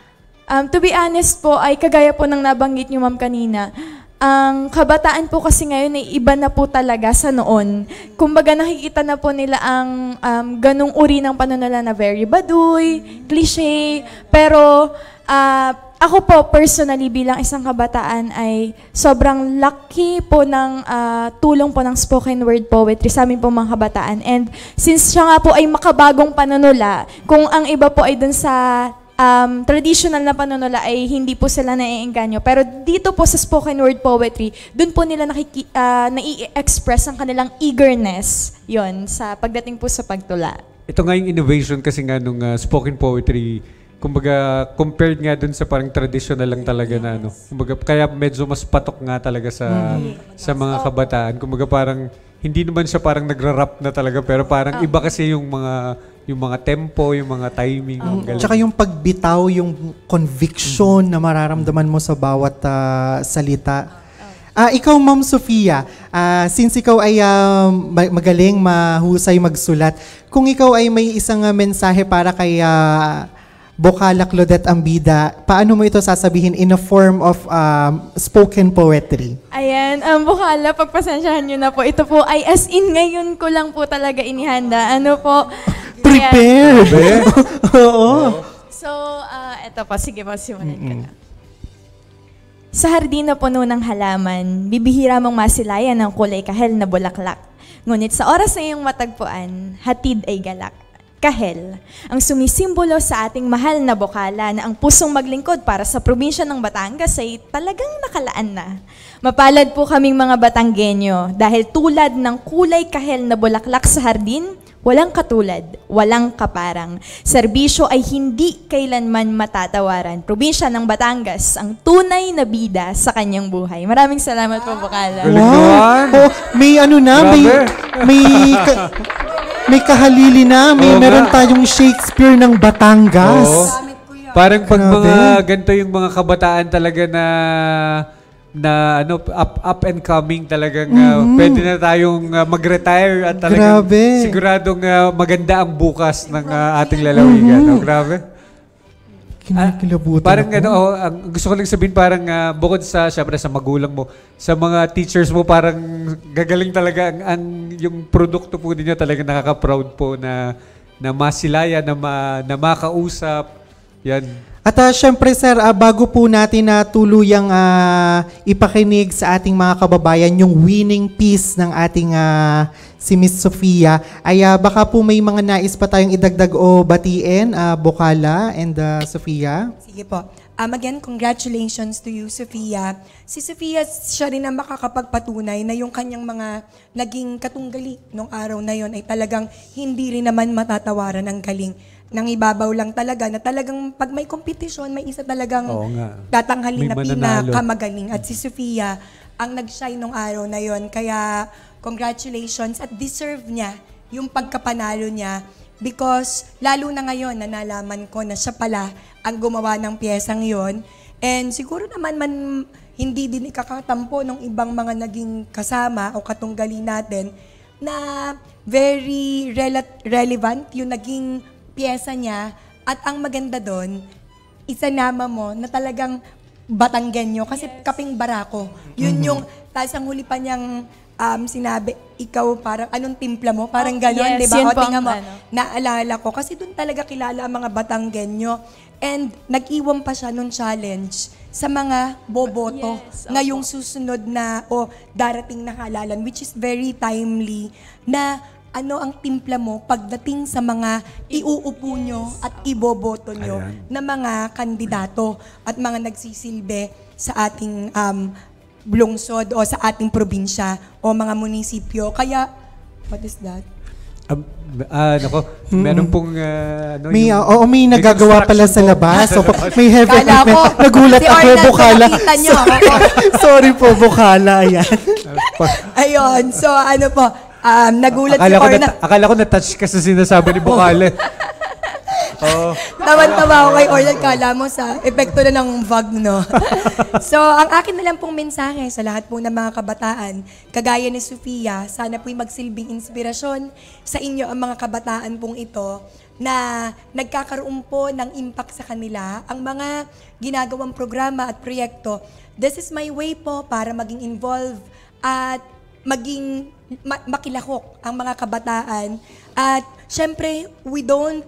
To be honest po, ay kagaya po ng nabanggit niyo ma'am kanina, ang kabataan po kasi ngayon ay iba na po talaga sa noon. Kumbaga nakikita na po nila ang ganung uri ng panunala na very baduy, cliche, pero ako po personally bilang isang kabataan ay sobrang lucky po ng tulong po ng spoken word poetry sa amin po mga kabataan. And since siya nga po ay makabagong panunula, kung ang iba po ay dun sa traditional na panunula ay hindi po sila naiengganyo. Pero dito po sa spoken word poetry, dun po nila nai-express ang kanilang eagerness yon sa pagdating po sa pagtula. Ito nga yung innovation kasi nga nung spoken poetry, kumbaga compared nga dun sa parang traditional lang talaga na ano. Kumbaga kaya medyo mas patok nga talaga sa mga kabataan. Kumbaga parang hindi naman siya parang nagra-rap na talaga pero parang iba kasi yung mga tempo, yung mga timing. Tsaka yung pagbitaw, yung conviction na mararamdaman mo sa bawat salita. Ikaw, Ma'am Sofia, since ikaw ay magaling, mahusay magsulat, kung ikaw ay may isang mensahe para kay Bocala Claudette Ambida, paano mo ito sasabihin in a form of spoken poetry? Ayan, Bocala, pagpasensyahan nyo na po. Ito po ay as in ngayon ko lang po talaga inihanda. Ano po? Prepare! Oo. So, ito po. Sige po, simulan ka na. Sa hardin na puno ng halaman, bibihira mong masilayan ng kulay kahel na bulaklak. Ngunit sa oras na iyong matagpuan, hatid ay galak. Kahel, ang sumisimbolo sa ating mahal na Bocala na ang pusong maglingkod para sa probinsya ng Batangas ay talagang nakalaan na. Mapalad po kaming mga Batanggenyo dahil tulad ng kulay kahel na bulaklak sa hardin, walang katulad, walang kaparang. Serbisyo ay hindi kailanman matatawaran. Probinsya ng Batangas, ang tunay na bida sa kanyang buhay. Maraming salamat po, Bocala. Wow! May ano na, may kahalili na, meron tayong Shakespeare ng Batangas. Parang pag mga ganito yung mga kabataan talaga na up and coming talagang pwede na tayong mag-retire at talagang siguradong maganda ang bukas ng ating lalawigan. Grabe. Kinikilabutan parang ako. gusto ko lang sabihin parang bukod sa syempre sa magulang mo, sa mga teachers mo parang gagaling talaga yung produkto po ninyo talaga nakaka-proud po na masilaya, na makausap. Yan. At syempre sir, bago po natin na tuluyang ipakinig sa ating mga kababayan yung winning piece ng ating si Miss Sofia, ay baka po may mga nais pa tayong idagdag o batiin, Bocala and Sofia. Sige po. Again, congratulations to you, Sofia. Si Sofia, siya rin ang makakapagpatunay na yung kanyang mga naging katunggali nung araw na yon ay talagang hindi rin naman matatawaran ang galing. Nang ibabaw lang talaga na talagang pag may kompetisyon, may isa talagang tatanghalin na pinakamagaling. At si Sofia ang nag-shine nung araw na yon. Kaya congratulations at deserve niya yung pagkapanalo niya because lalo na ngayon na nalaman ko na siya pala ang gumawa ng piyesang yon. And siguro naman hindi din ikakatampo ng ibang mga naging kasama o katunggali natin na very relevant yung naging piyesa niya at ang maganda doon, isanama mo na talagang Batanggenyo kasi kaping barako. Yun yung, tapos ang huli pa niyang sinabi, ikaw parang, anong timpla mo? Parang gano'n, di ba? O tingnan mo, naalala ko. Kasi doon talaga kilala ang mga Batanggenyo. And nag-iwan pa siya nung challenge sa mga boboto ngayong susunod na o darating na halalan, which is very timely na ano ang timpla mo pagdating sa mga iuupo nyo at iboboto nyo na mga kandidato at mga nagsisilbi sa ating lungsod o sa ating probinsya o mga munisipyo. Kaya, what is that? Meron pong may nagagawa pala sa labas. So, may heavy equipment. Nagulat si ako, Bocala. Sorry po, Bocala. Ayan. Ayun. So, ano po, nagulat si Orna. Akala ko na-touch ka sa sinasabi ni Bocala. Tawan-tawa ako kay Orna. Kala mo sa epekto na ng vlog, no? So, ang akin na lang pong mensahe sa lahat po ng mga kabataan, kagaya ni Sofia, sana po'y magsilbing inspirasyon sa inyo ang mga kabataan pong ito na nagkakaroon po ng impact sa kanila ang mga ginagawang programa at proyekto. This is my way po para maging involved at maging makilahok ang mga kabataan. At syempre, we don't,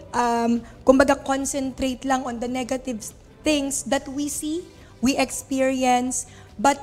kumbaga, concentrate lang on the negative things that we see, we experience, but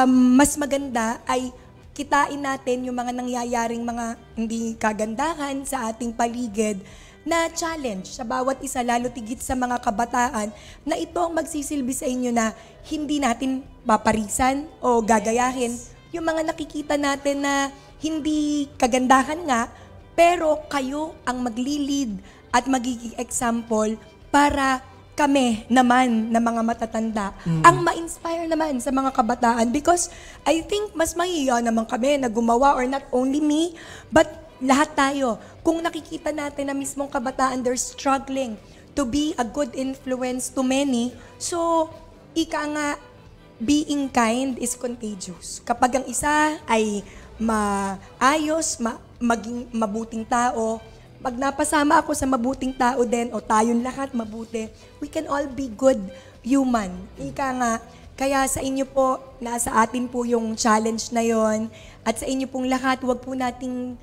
mas maganda ay kitain natin yung mga nangyayaring mga hindi kagandahan sa ating paligid na challenge sa bawat isa, lalo tigit sa mga kabataan, na ito ang magsisilbi sa inyo na hindi natin paparisan o gagayahin yung mga nakikita natin na hindi kagandahan nga, pero kayo ang maglilid at magiging example para kami naman na mga matatanda ang ma-inspire naman sa mga kabataan. Because I think mas mahiya naman kami na gumawa, or not only me, but lahat tayo. Kung nakikita natin na mismong kabataan, they're struggling to be a good influence to many. So, ika nga, being kind is contagious. Kapag ang isa ay maayos, maging mabuting tao, pag napasama ako sa mabuting tao din, o tayong lahat mabuti, we can all be good human. Ika nga, kaya sa inyo po, nasa atin po yung challenge na yon, at sa inyo pong lahat, huwag po nating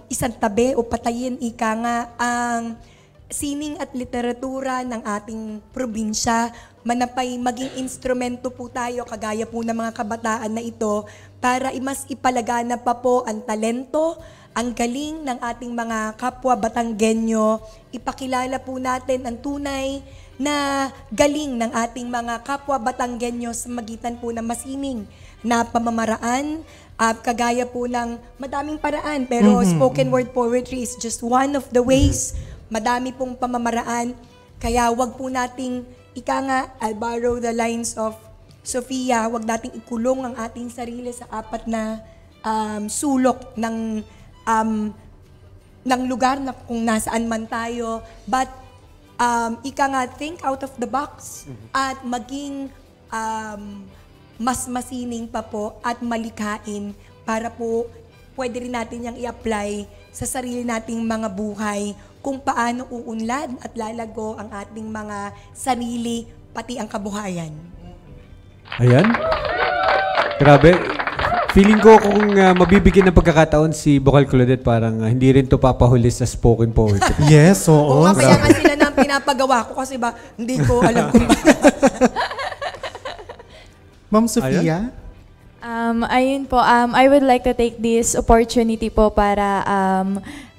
isang tabi o patayin, ika nga, ang sining at literatura ng ating probinsya. Manapay maging instrumento po tayo, kagaya po ng mga kabataan na ito, para mas ipalagana pa po ang talento, ang galing ng ating mga kapwa Batanggenyo. Ipakilala po natin ang tunay na galing ng ating mga kapwa Batanggenyo sa magitan po ng masining na pamamaraan, kagaya po ng madaming paraan, pero spoken word poetry is just one of the ways. Madami pong pamamaraan, kaya wag po nating, ika nga, I'll borrow the lines of Sofia, wag nating ikulong ang ating sarili sa apat na sulok ng lugar na kung nasaan man tayo. But, ika nga, think out of the box at maging mas masining pa po at malikain para po pwede rin natin yang i-apply sa sarili nating mga buhay kung paano uunlad at lalago ang ating mga sarili, pati ang kabuhayan. Ayan. Grabe. Feeling ko kung mabibigyan ng pagkakataon si Bocal Claudette, parang hindi rin to papahuli sa spoken poetry. Yes, oo. Kaya nga sila nang pinapagawa ko kasi ba, hindi ko alam kung Ma'am Sofia? Ayun po, I would like to take this opportunity po para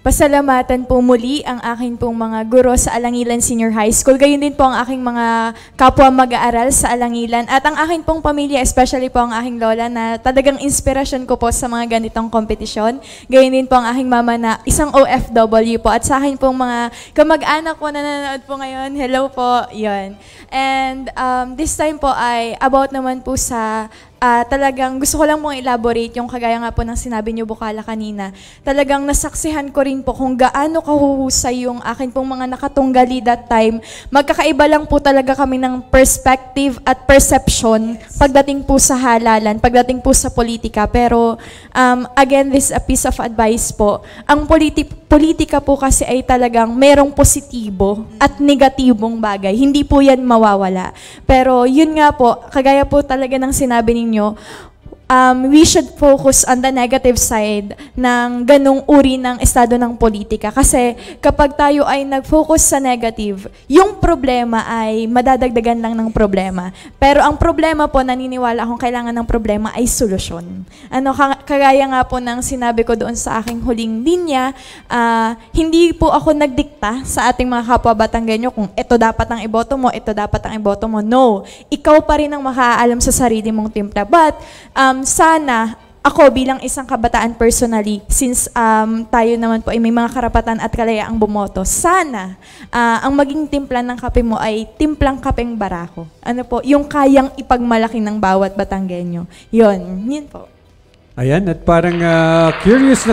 pasalamatan po muli ang aking pong mga guro sa Alangilan Senior High School. Gayon din po ang aking mga kapwa mag-aaral sa Alangilan. At ang aking pong pamilya, especially po ang aking lola na talagang inspirasyon ko po sa mga ganitong kompetisyon. Gayon din po ang aking mama na isang OFW po. At sa akin pong mga kamag-anak po na nanonood po ngayon, hello po, yun. And this time po ay about naman po sa talagang gusto ko lang pong elaborate yung kagaya nga po ng sinabi niyo Bukala kanina. Talagang nasaksihan ko rin po kung gaano kahuhusay yung akin pong mga nakatunggali that time. Magkakaiba lang po talaga kami ng perspective at perception pagdating po sa halalan, pagdating po sa politika. Pero again, this is a piece of advice po. Ang politika po kasi ay talagang merong positibo at negatibong bagay. Hindi po yan mawawala. Pero yun nga po, kagaya po talaga ng sinabi ninyo, we should focus on the negative side ng ganong uri ng estado ng politika. Kasi kapag tayo ay nag-focus sa negative, yung problema ay madadagdagan lang ng problema. Pero ang problema po, naniniwala akong kailangan ng problema ay solusyon. Kagaya nga po ng sinabi ko doon sa aking huling linya, hindi po ako nagdikta sa ating mga kapwa Batanggenyo kung ito dapat ang iboto mo, ito dapat ang iboto mo. No. Ikaw pa rin ang makaalam sa sarili mong timpla. But, sana ako bilang isang kabataan personally, since tayo naman po ay may mga karapatan at kalayaang bumoto, sana ang maging timpla ng kape mo ay timplang kapeng barako. Ano po, yung kayang ipagmalaki ng bawat Batanggenyo. Yun po. Ayan, at parang curious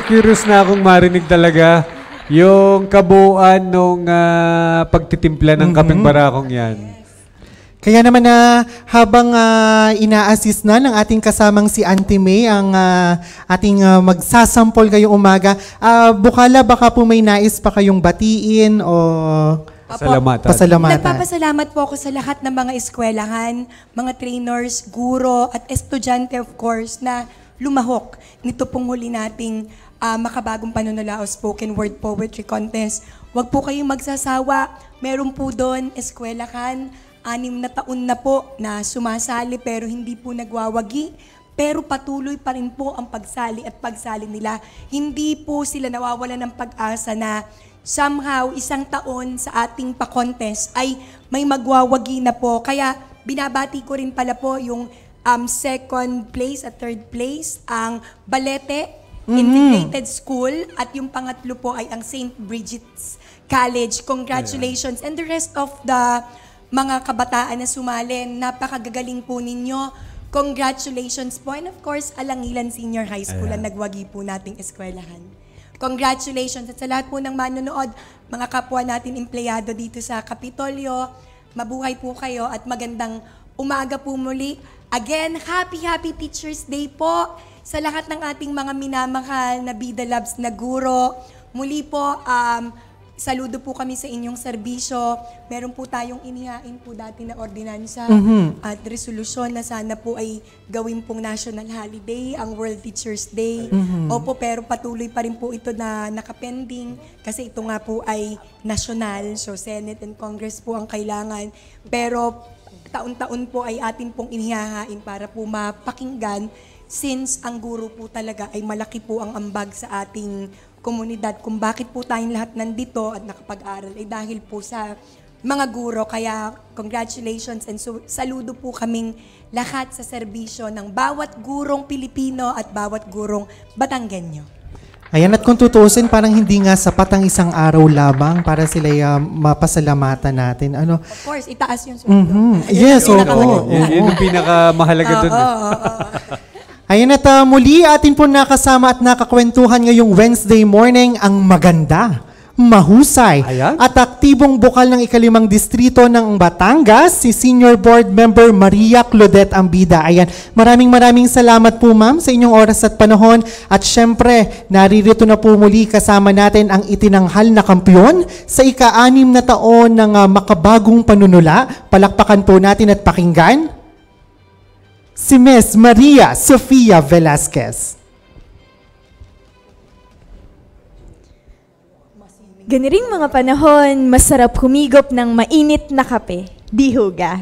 na akong marinig talaga yung kabuuan nung pagtitimpla ng kapeng barakong yan. Kaya naman na habang ina-assist na ng ating kasamang si Auntie May ang ating magsasampol ngayong umaga, Bukala, baka po may nais pa kayong batiin o pasalamatan? Nagpapasalamat po ako sa lahat ng mga eskwelahan, mga trainers, guro at estudyante of course na lumahok nito pong huli nating makabagong panunulao spoken word poetry contest. Huwag po kayong magsasawa. Meron po doon eskwelahan, 6 na taon na po na sumasali pero hindi po nagwawagi. Pero patuloy pa rin po ang pagsali at pagsali nila. Hindi po sila nawawala ng pag-asa na somehow 1 taon sa ating pa-contest ay may magwawagi na po. Kaya binabati ko rin pala po yung 2nd place at 3rd place, ang Balete Integrated School at yung pangatlo po ay ang St. Bridget's College. Congratulations. And the rest of the mga kabataan na sumali, napakagagaling po ninyo. Congratulations po. And of course, Alangilan Senior High School ang nagwagi po nating eskwelahan. Congratulations. At sa lahat po ng manonood, mga kapwa natin empleyado dito sa Kapitolyo, mabuhay po kayo at magandang umaga po muli. Again, happy Teacher's Day po sa lahat ng ating mga minamahal na Bida Labs na guro. Muli po, saludo po kami sa inyong serbisyo. Meron po tayong inihain po dati na ordinansa at resolusyon na sana po ay gawin pong national holiday, ang World Teachers Day. Opo, pero patuloy pa rin po ito na nakapending kasi ito nga po ay national. So Senate and Congress po ang kailangan. Pero taon-taon po ay atin pong inihahain para po mapakinggan since ang guro po talaga ay malaki po ang ambag sa ating komunidad. Kung bakit po tayong lahat nandito at nakapag-aral ay dahil po sa mga guro. Kaya congratulations and saludo po kaming lahat sa serbisyo ng bawat gurong Pilipino at bawat gurong Batanggenyo. Ayan, at kung tutuusin, parang hindi nga sapat ang 1 araw lamang para sila mapasalamatan natin. Of course, itaas yung sweldo. Yes, oo. Yun yung pinakamahalaga doon. Ayan, at muli atin po nakasama at nakakwentuhan ngayong Wednesday morning ang maganda, mahusay, at aktibong bukal ng 5 distrito ng Batangas, si Senior Board Member Maria Claudette Ambida. Ayan, maraming salamat po ma'am sa inyong oras at panahon. At syempre, naririto na po muli kasama natin ang itinanghal na kampyon sa 6 na taon ng makabagong panunula. Palakpakan po natin at pakinggan si Miss Maria Sofia Velasquez. Ganiring mga panahon, masarap humigop ng mainit na kape. Di huga.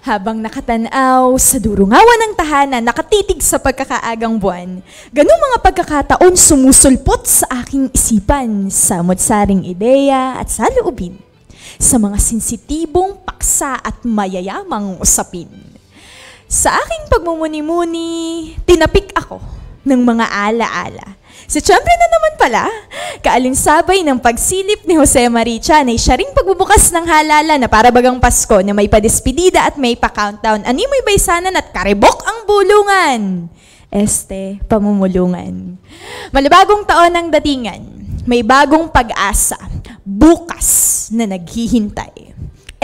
Habang nakatanaw sa durungawan ng tahanan, nakatitig sa pagkakaagang buwan. Ganong mga pagkakataon sumusulpot sa aking isipan, samot-saring ideya at saloobin. Sa mga sensitibong paksa at mayayamang usapin. Sa aking pagmumuni-muni, tinapik ako ng mga ala-ala. Si Siyempre na naman pala, kaalinsabay ng pagsilip ni Jose Marichan ay siya ring pagbubukas ng halala na para bagang Pasko na may padespedida at may pa-countdown. Animoy baysanan at karibok ang bulungan. Pamumulungan. Malabagong taon ang datingan. May bagong pag-asa. Bukas na naghihintay.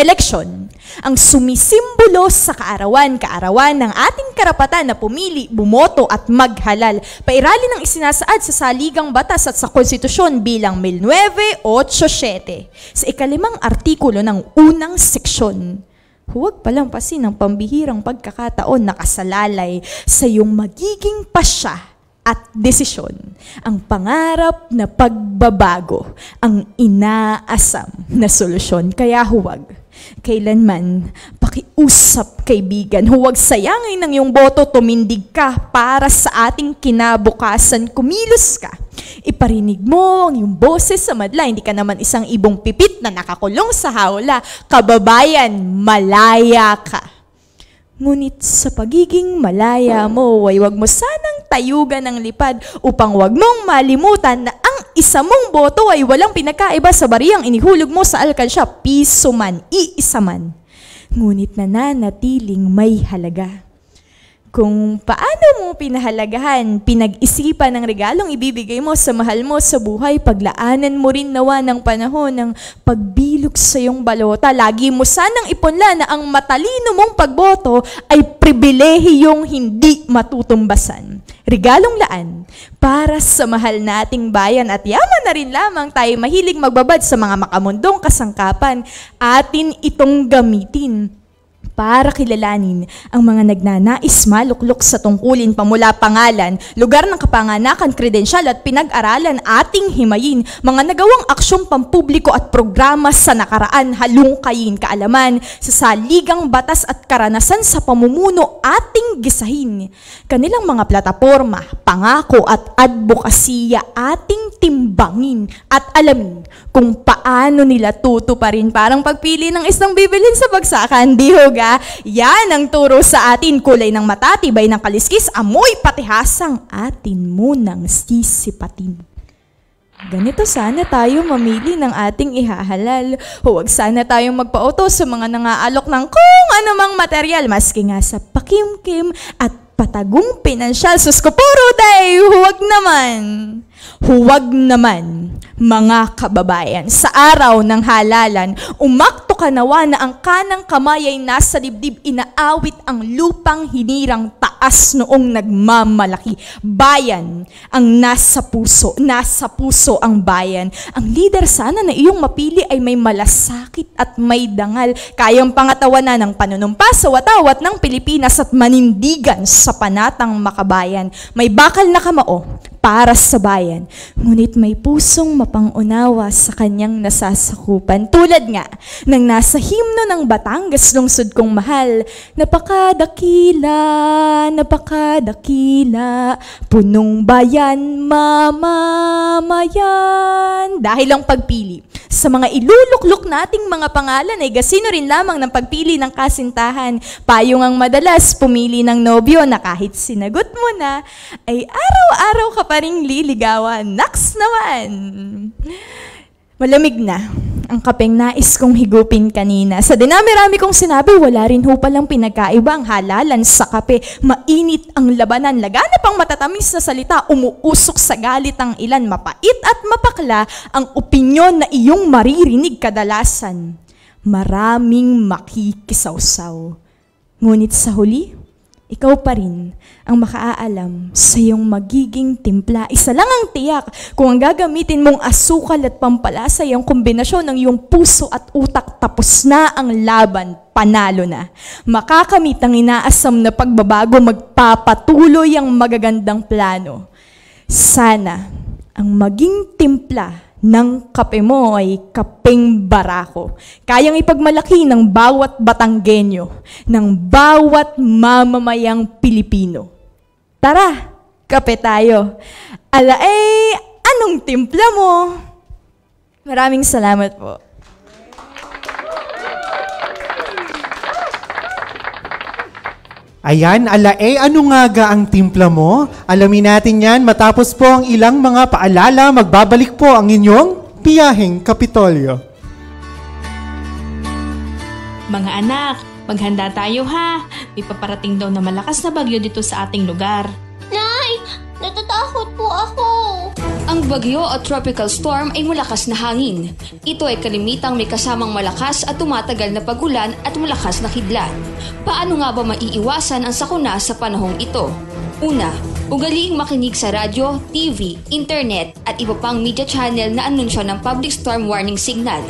Eleksyon, ang sumisimbolo sa kaarawan ng ating karapatan na pumili, bumoto at maghalal, pairali ng isinasaad sa saligang batas at sa konstitusyon bilang 1987 sa ika-5 artikulo ng unang seksyon. Huwag palampasin ang pambihirang pagkakataon na kasalalay sa iyong magiging pasya at desisyon, ang pangarap na pagbabago, ang inaasam na solusyon. Kaya huwag kailanman pakiusap, kaibigan, huwag sayangin ng iyong boto, tumindig ka para sa ating kinabukasan, kumilos ka. Iparinig mo ang iyong boses sa madla, hindi ka naman isang ibong pipit na nakakulong sa hawla. Kababayan, malaya ka. Ngunit sa pagiging malaya mo, ay wag mo sanang tayugan ng lipad upang wag mong malimutan na ang isa mong boto ay walang pinakaiba sa bariyang inihulog mo sa alkansya, piso man, iisa man. Ngunit nananatiling may halaga. Kung paano mo pinahalagahan, pinag-isipan ng regalong ibibigay mo sa mahal mo sa buhay, paglaanan mo rin nawa ng panahon ng pagbilog sa iyong balota. Lagi mo sanang ipunla na ang matalino mong pagboto ay pribilehiyong hindi matutumbasan. Regalong laan para sa mahal nating bayan at yaman na rin lamang tayo mahilig magbabad sa mga makamundong kasangkapan, atin itong gamitin para kilalanin ang mga nagnanais maluklok sa tungkulin pamula pangalan, lugar ng kapanganakan, kredensyal at pinag-aralan ating himayin, mga nagawang aksyong pampubliko at programa sa nakaraan, halungkayin, kaalaman, sa saligang batas at karanasan sa pamumuno ating gisahin. Kanilang mga plataporma, pangako at advokasya ating timbangin at alamin kung paano nila tutuparin parang pagpili ng isang bibilhin sa bagsakan, di huga? Yan ang turo sa atin, kulay ng mata, tibay ng kaliskis, amoy patihasang atin munang sisipatin. Ganito sana tayo mamili ng ating ihahalal. Huwag sana tayong magpauto sa mga nangaalok ng kung anumang material, maski nga sa pakimkim at patagong pinansyal. Sus ko puro day, huwag naman, mga kababayan, sa araw ng halalan, umakto ka nawa na ang kanang kamay ay nasa dibdib, inaawit ang lupang hinirang taas noong nagmamalaki. Bayan ang nasa puso ang bayan. Ang leader sana na iyong mapili ay may malasakit at may dangal, kayang pangatawanan ng panunumpa sa watawat ng Pilipinas at manindigan sa panatang makabayan. May bakal na kamao para sa bayan, ngunit may pusong mapangunawa sa kanyang nasasakupan. Tulad nga ng nasa himno ng Batangas, lungsod kong mahal, napakadakila, punong bayan, mamamayan. Dahil ang pagpili sa mga iluluklok nating mga pangalan ay gasino rin lamang ng pagpili ng kasintahan. Payong ang madalas pumili ng nobyo na kahit sinagot mo na, ay araw-araw ka pa ring liligawan. Naks naman! Malamig na ang kapeng nais kong higupin kanina. Sa dinami-rami kong sinabi, wala rin ho palang pinagkaiba ang halalan sa kape. Mainit ang labanan, laganap ang matatamis na salita, umuusok sa galit ang ilan, mapait at mapakla ang opinyon na iyong maririnig kadalasan. Maraming makikisawsaw. Ngunit sa huli, ikaw pa rin ang makaalam sa iyong magiging timpla. Isa lang ang tiyak, kung ang gagamitin mong asukal at pampalasa ay ang kombinasyon ng iyong puso at utak, tapos na ang laban, panalo na. Makakamit ang inaasam na pagbabago, magpapatuloy ang magagandang plano. Sana ang maging timpla ng kape mo ay kapeng barako. Kayang ipagmalaki ng bawat Batanggenyo, ng bawat mamamayang Pilipino. Tara, kape tayo. Anong timpla mo? Maraming salamat po. Ayan, ano nga ga ang timpla mo? Alamin natin yan matapos po ang ilang mga paalala. Magbabalik po ang inyong Biyaheng Kapitolyo. Mga anak, maghanda tayo ha. May paparating daw na malakas na bagyo dito sa ating lugar. Nay, natatakot po ako. Ang bagyo o tropical storm ay malakas na hangin. Ito ay kalimitang may kasamang malakas at tumatagal na pagulan at malakas na kidlat. Paano nga ba maiiwasan ang sakuna sa panahong ito? Una, ugaliing makinig sa radyo, TV, internet at iba pang media channel na anunsyo ng public storm warning signal.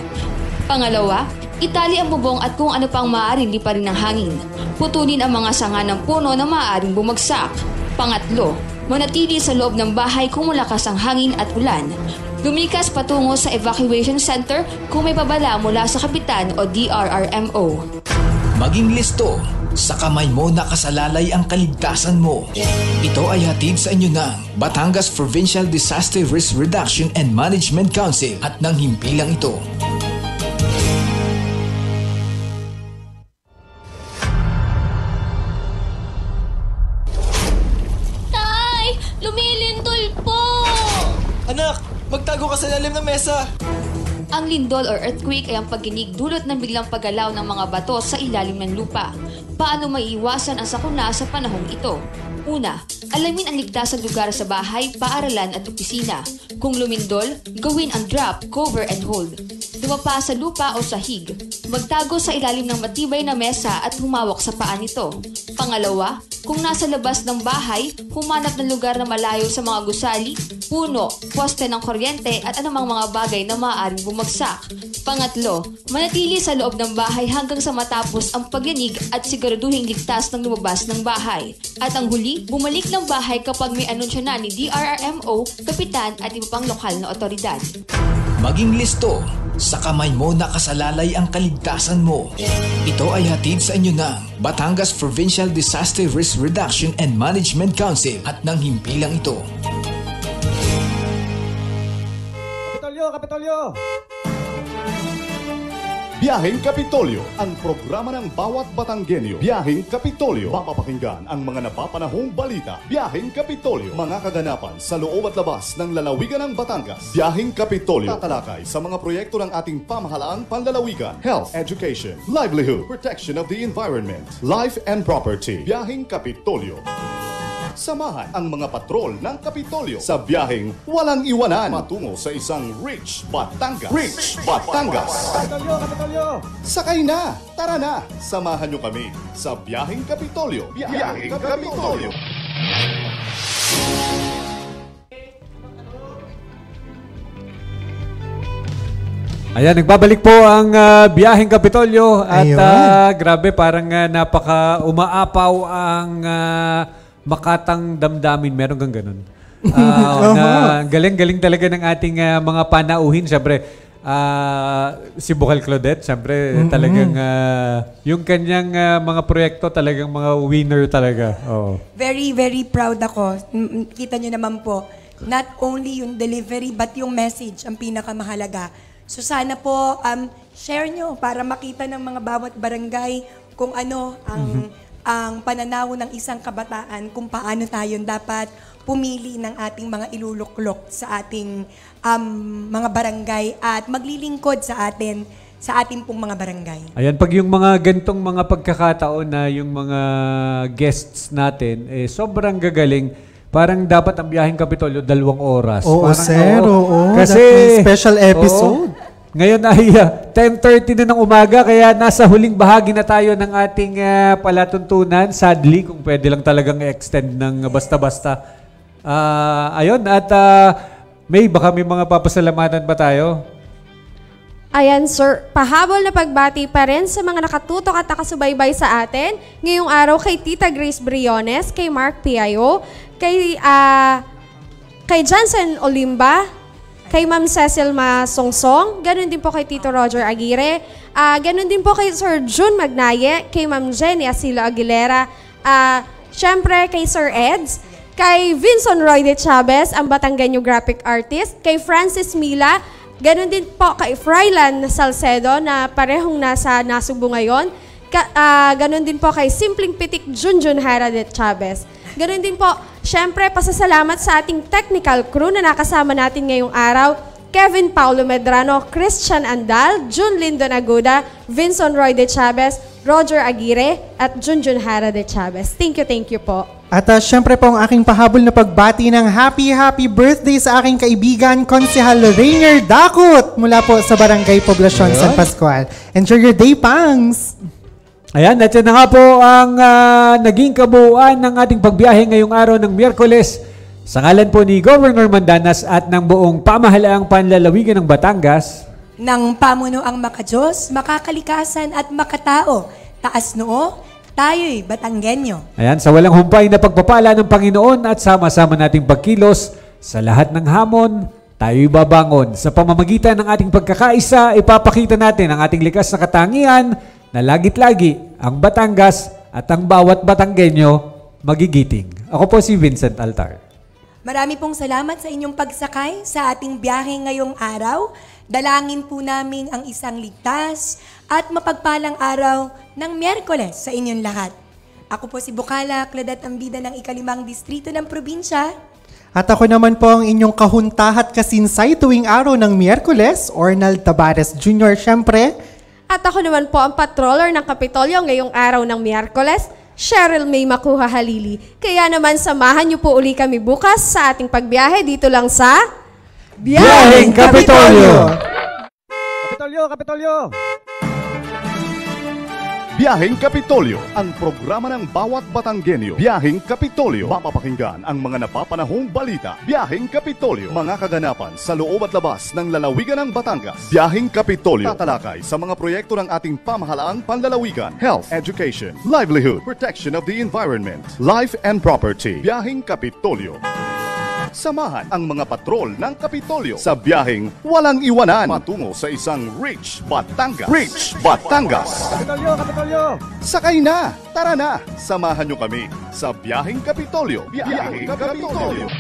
Pangalawa, itali ang bubong at kung ano pang maaaring liparin ng hangin. Putulin ang mga sanga ng puno na maaaring bumagsak. Pangatlo, manatili sa loob ng bahay kung malakas ang hangin at ulan. Lumikas patungo sa evacuation center kung may babala mula sa kapitan o DRRMO. Maging listo, sa kamay mo nakasalalay ang kaligtasan mo. Ito ay hatid sa inyo ng Batangas Provincial Disaster Risk Reduction and Management Council at ng himpilang ito. Lumilindol po! Anak, magtago ka sa lalim ng mesa. Ang lindol or earthquake ay ang pagginig dulot ng biglang paggalaw ng mga bato sa ilalim ng lupa. Paano maiiwasan ang sakuna sa panahong ito? Una, alamin ang ligtas na lugar sa bahay, paaralan at opisina. Kung lumindol, gawin ang drop, cover and hold. Dumapa sa lupa o sahig. Magtago sa ilalim ng matibay na mesa at humawak sa paa nito. Pangalawa, kung nasa labas ng bahay, humanap ng lugar na malayo sa mga gusali, puno, poste ng kuryente at anumang mga bagay na maaaring bumagsak. Pangatlo, manatili sa loob ng bahay hanggang sa matapos ang pagyanig at siguraduhing ligtas ng lumabas ng bahay. At ang huli, bumalik ng bahay kapag may anunsyo na ni DRRMO, kapitan at iba pang lokal na otoridad. Maging listo, sa kamay mo nakasalalay ang kaligtasan mo. Ito ay hatid sa inyo ng Batangas Provincial Disaster Risk Reduction and Management Council at ng himpilang ito. Kapitolyo! Biyaheng Kapitolyo, ang programa ng bawat Batanggenyo. Biyaheng Kapitolyo, mapapakinggan ang mga napapanahong balita. Biyaheng Kapitolyo, mga kaganapan sa loob at labas ng lalawigan ng Batangas. Biyaheng Kapitolyo, tatalakay sa mga proyekto ng ating pamahalaang panlalawigan, health, education, livelihood, protection of the environment, life and property. Biyaheng Kapitolyo. Samahan ang mga patrol ng Kapitolyo sa biyaheng walang iwanan patungo sa isang Rich Batangas. Rich Batangas! Kapitolyo! Sakay na! Tara na! Samahan nyo kami sa biyaheng Kapitolyo. Biyaheng Kapitolyo! Ayan, nagbabalik po ang Biyaheng Kapitolyo at grabe parang napaka-umaapaw ang makatang damdamin. Meron kang ganun. Na galing-galing talaga ng ating mga panauhin. Siyempre, si Bukal Claudette, siyempre talagang yung kanyang mga proyekto talagang mga winner talaga. Oh. Very, very proud ako. Kita nyo naman po, not only yung delivery but yung message ang pinakamahalaga. So sana po share nyo para makita ng mga bawat barangay kung ano ang pananaw ng isang kabataan kung paano tayo dapat pumili ng ating mga iluluklok sa ating mga barangay at maglilingkod sa ating pong mga barangay. Ayan, pag yung mga gantong mga pagkakataon na yung mga guests natin, sobrang gagaling. Parang dapat ang Biyaheng Kapitolyo 2 oras. Oo, sir. Oo. Kasi special episode. Ngayon ay 10:30 na ng umaga, kaya nasa huling bahagi na tayo ng ating palatuntunan. Sadly, kung pwede lang talagang extend ng basta-basta. Ayun, at baka may mga papasalamatan pa tayo. Ayan, sir. Pahabol na pagbati pa rin sa mga nakatutok at nakasubaybay sa atin. Ngayong araw kay Tita Grace Briones, kay Mark Piayo, kay Johnson Olimba, kay Ma'am Cecil Masongsong, ganun din po kay Tito Roger Aguirre, ganun din po kay Sir June Magnaye, kay Ma'am Jenny Asilo Aguilera, syempre kay Sir Eds, kay Vincent Roy de Chavez, ang Batanggenyo graphic artist, kay Francis Mila, ganun din po kay Frylan Salcedo na parehong nasa Nasugbu ngayon, ganun din po kay Simpleng Pitik Junjun Hara de Chavez. Ganun din po, syempre, pasasalamat sa ating technical crew na nakasama natin ngayong araw, Kevin Paulo Medrano, Christian Andal, Jun Lindon Aguda, Vincent Roy de Chavez, Roger Aguirre, at Junjun Hara de Chavez. Thank you po. At syempre po ang aking pahabol na pagbati ng happy birthday sa aking kaibigan, Konsehal Rainier Dakut, mula po sa Barangay Poblacion, San Pascual. Enjoy your day, Pangs! Ayan, at yan na nga po ang naging kabuuan ng ating pagbiyahe ngayong araw ng Miyerkules. Sa ngalan po ni Governor Mandanas at ng buong pamahalaang panlalawigan ng Batangas, ng pamunuang makadiyos, makakalikasan at makatao, taas noo, tayo'y Batanggenyo. Ayan, sa walang humpay na pagpapala ng Panginoon at sama-sama nating pagkilos sa lahat ng hamon, tayo'y babangon. Sa pamamagitan ng ating pagkakaisa, ipapakita natin ang ating likas na katangian na lagit-lagi ang Batangas at ang bawat Batanggenyo magigiting. Ako po si Vincent Altar. Marami pong salamat sa inyong pagsakay sa ating biyahe ngayong araw. Dalangin po namin ang isang ligtas at mapagpalang araw ng Miyerkules sa inyong lahat. Ako po si Bukala, Claudette Ambida ng 5 distrito ng probinsya. At ako naman po ang inyong kahuntahat kasinsay tuwing araw ng Miyerkules, Ornald Tabares Jr. syempre. At ako naman po ang patroller ng Kapitolyo ngayong araw ng Miyerkules, Cheryl May Makuha Halili. Kaya naman samahan niyo po uli kami bukas sa ating pagbiyahe dito lang sa Biyaheng Kapitolyo! Kapitolyo! Biyaheng Kapitolyo, ang programa ng bawat Batanggenyo. Biyaheng Kapitolyo, mapapakinggan ang mga napapanahong balita. Biyaheng Kapitolyo, mga kaganapan sa loob at labas ng lalawigan ng Batangas. Biyaheng Kapitolyo, tatalakay sa mga proyekto ng ating pamahalaang panlalawigan, health, education, livelihood, protection of the environment, life and property. Biyaheng Kapitolyo. Samahan ang mga patrol ng Kapitolyo sa biyaheng walang iwanan patungo sa isang Rich Batangas. Rich Batangas! Kapitolyo! Sakay na! Tara na! Samahan nyo kami sa biyaheng Kapitolyo. Biyaheng Kapitolyo!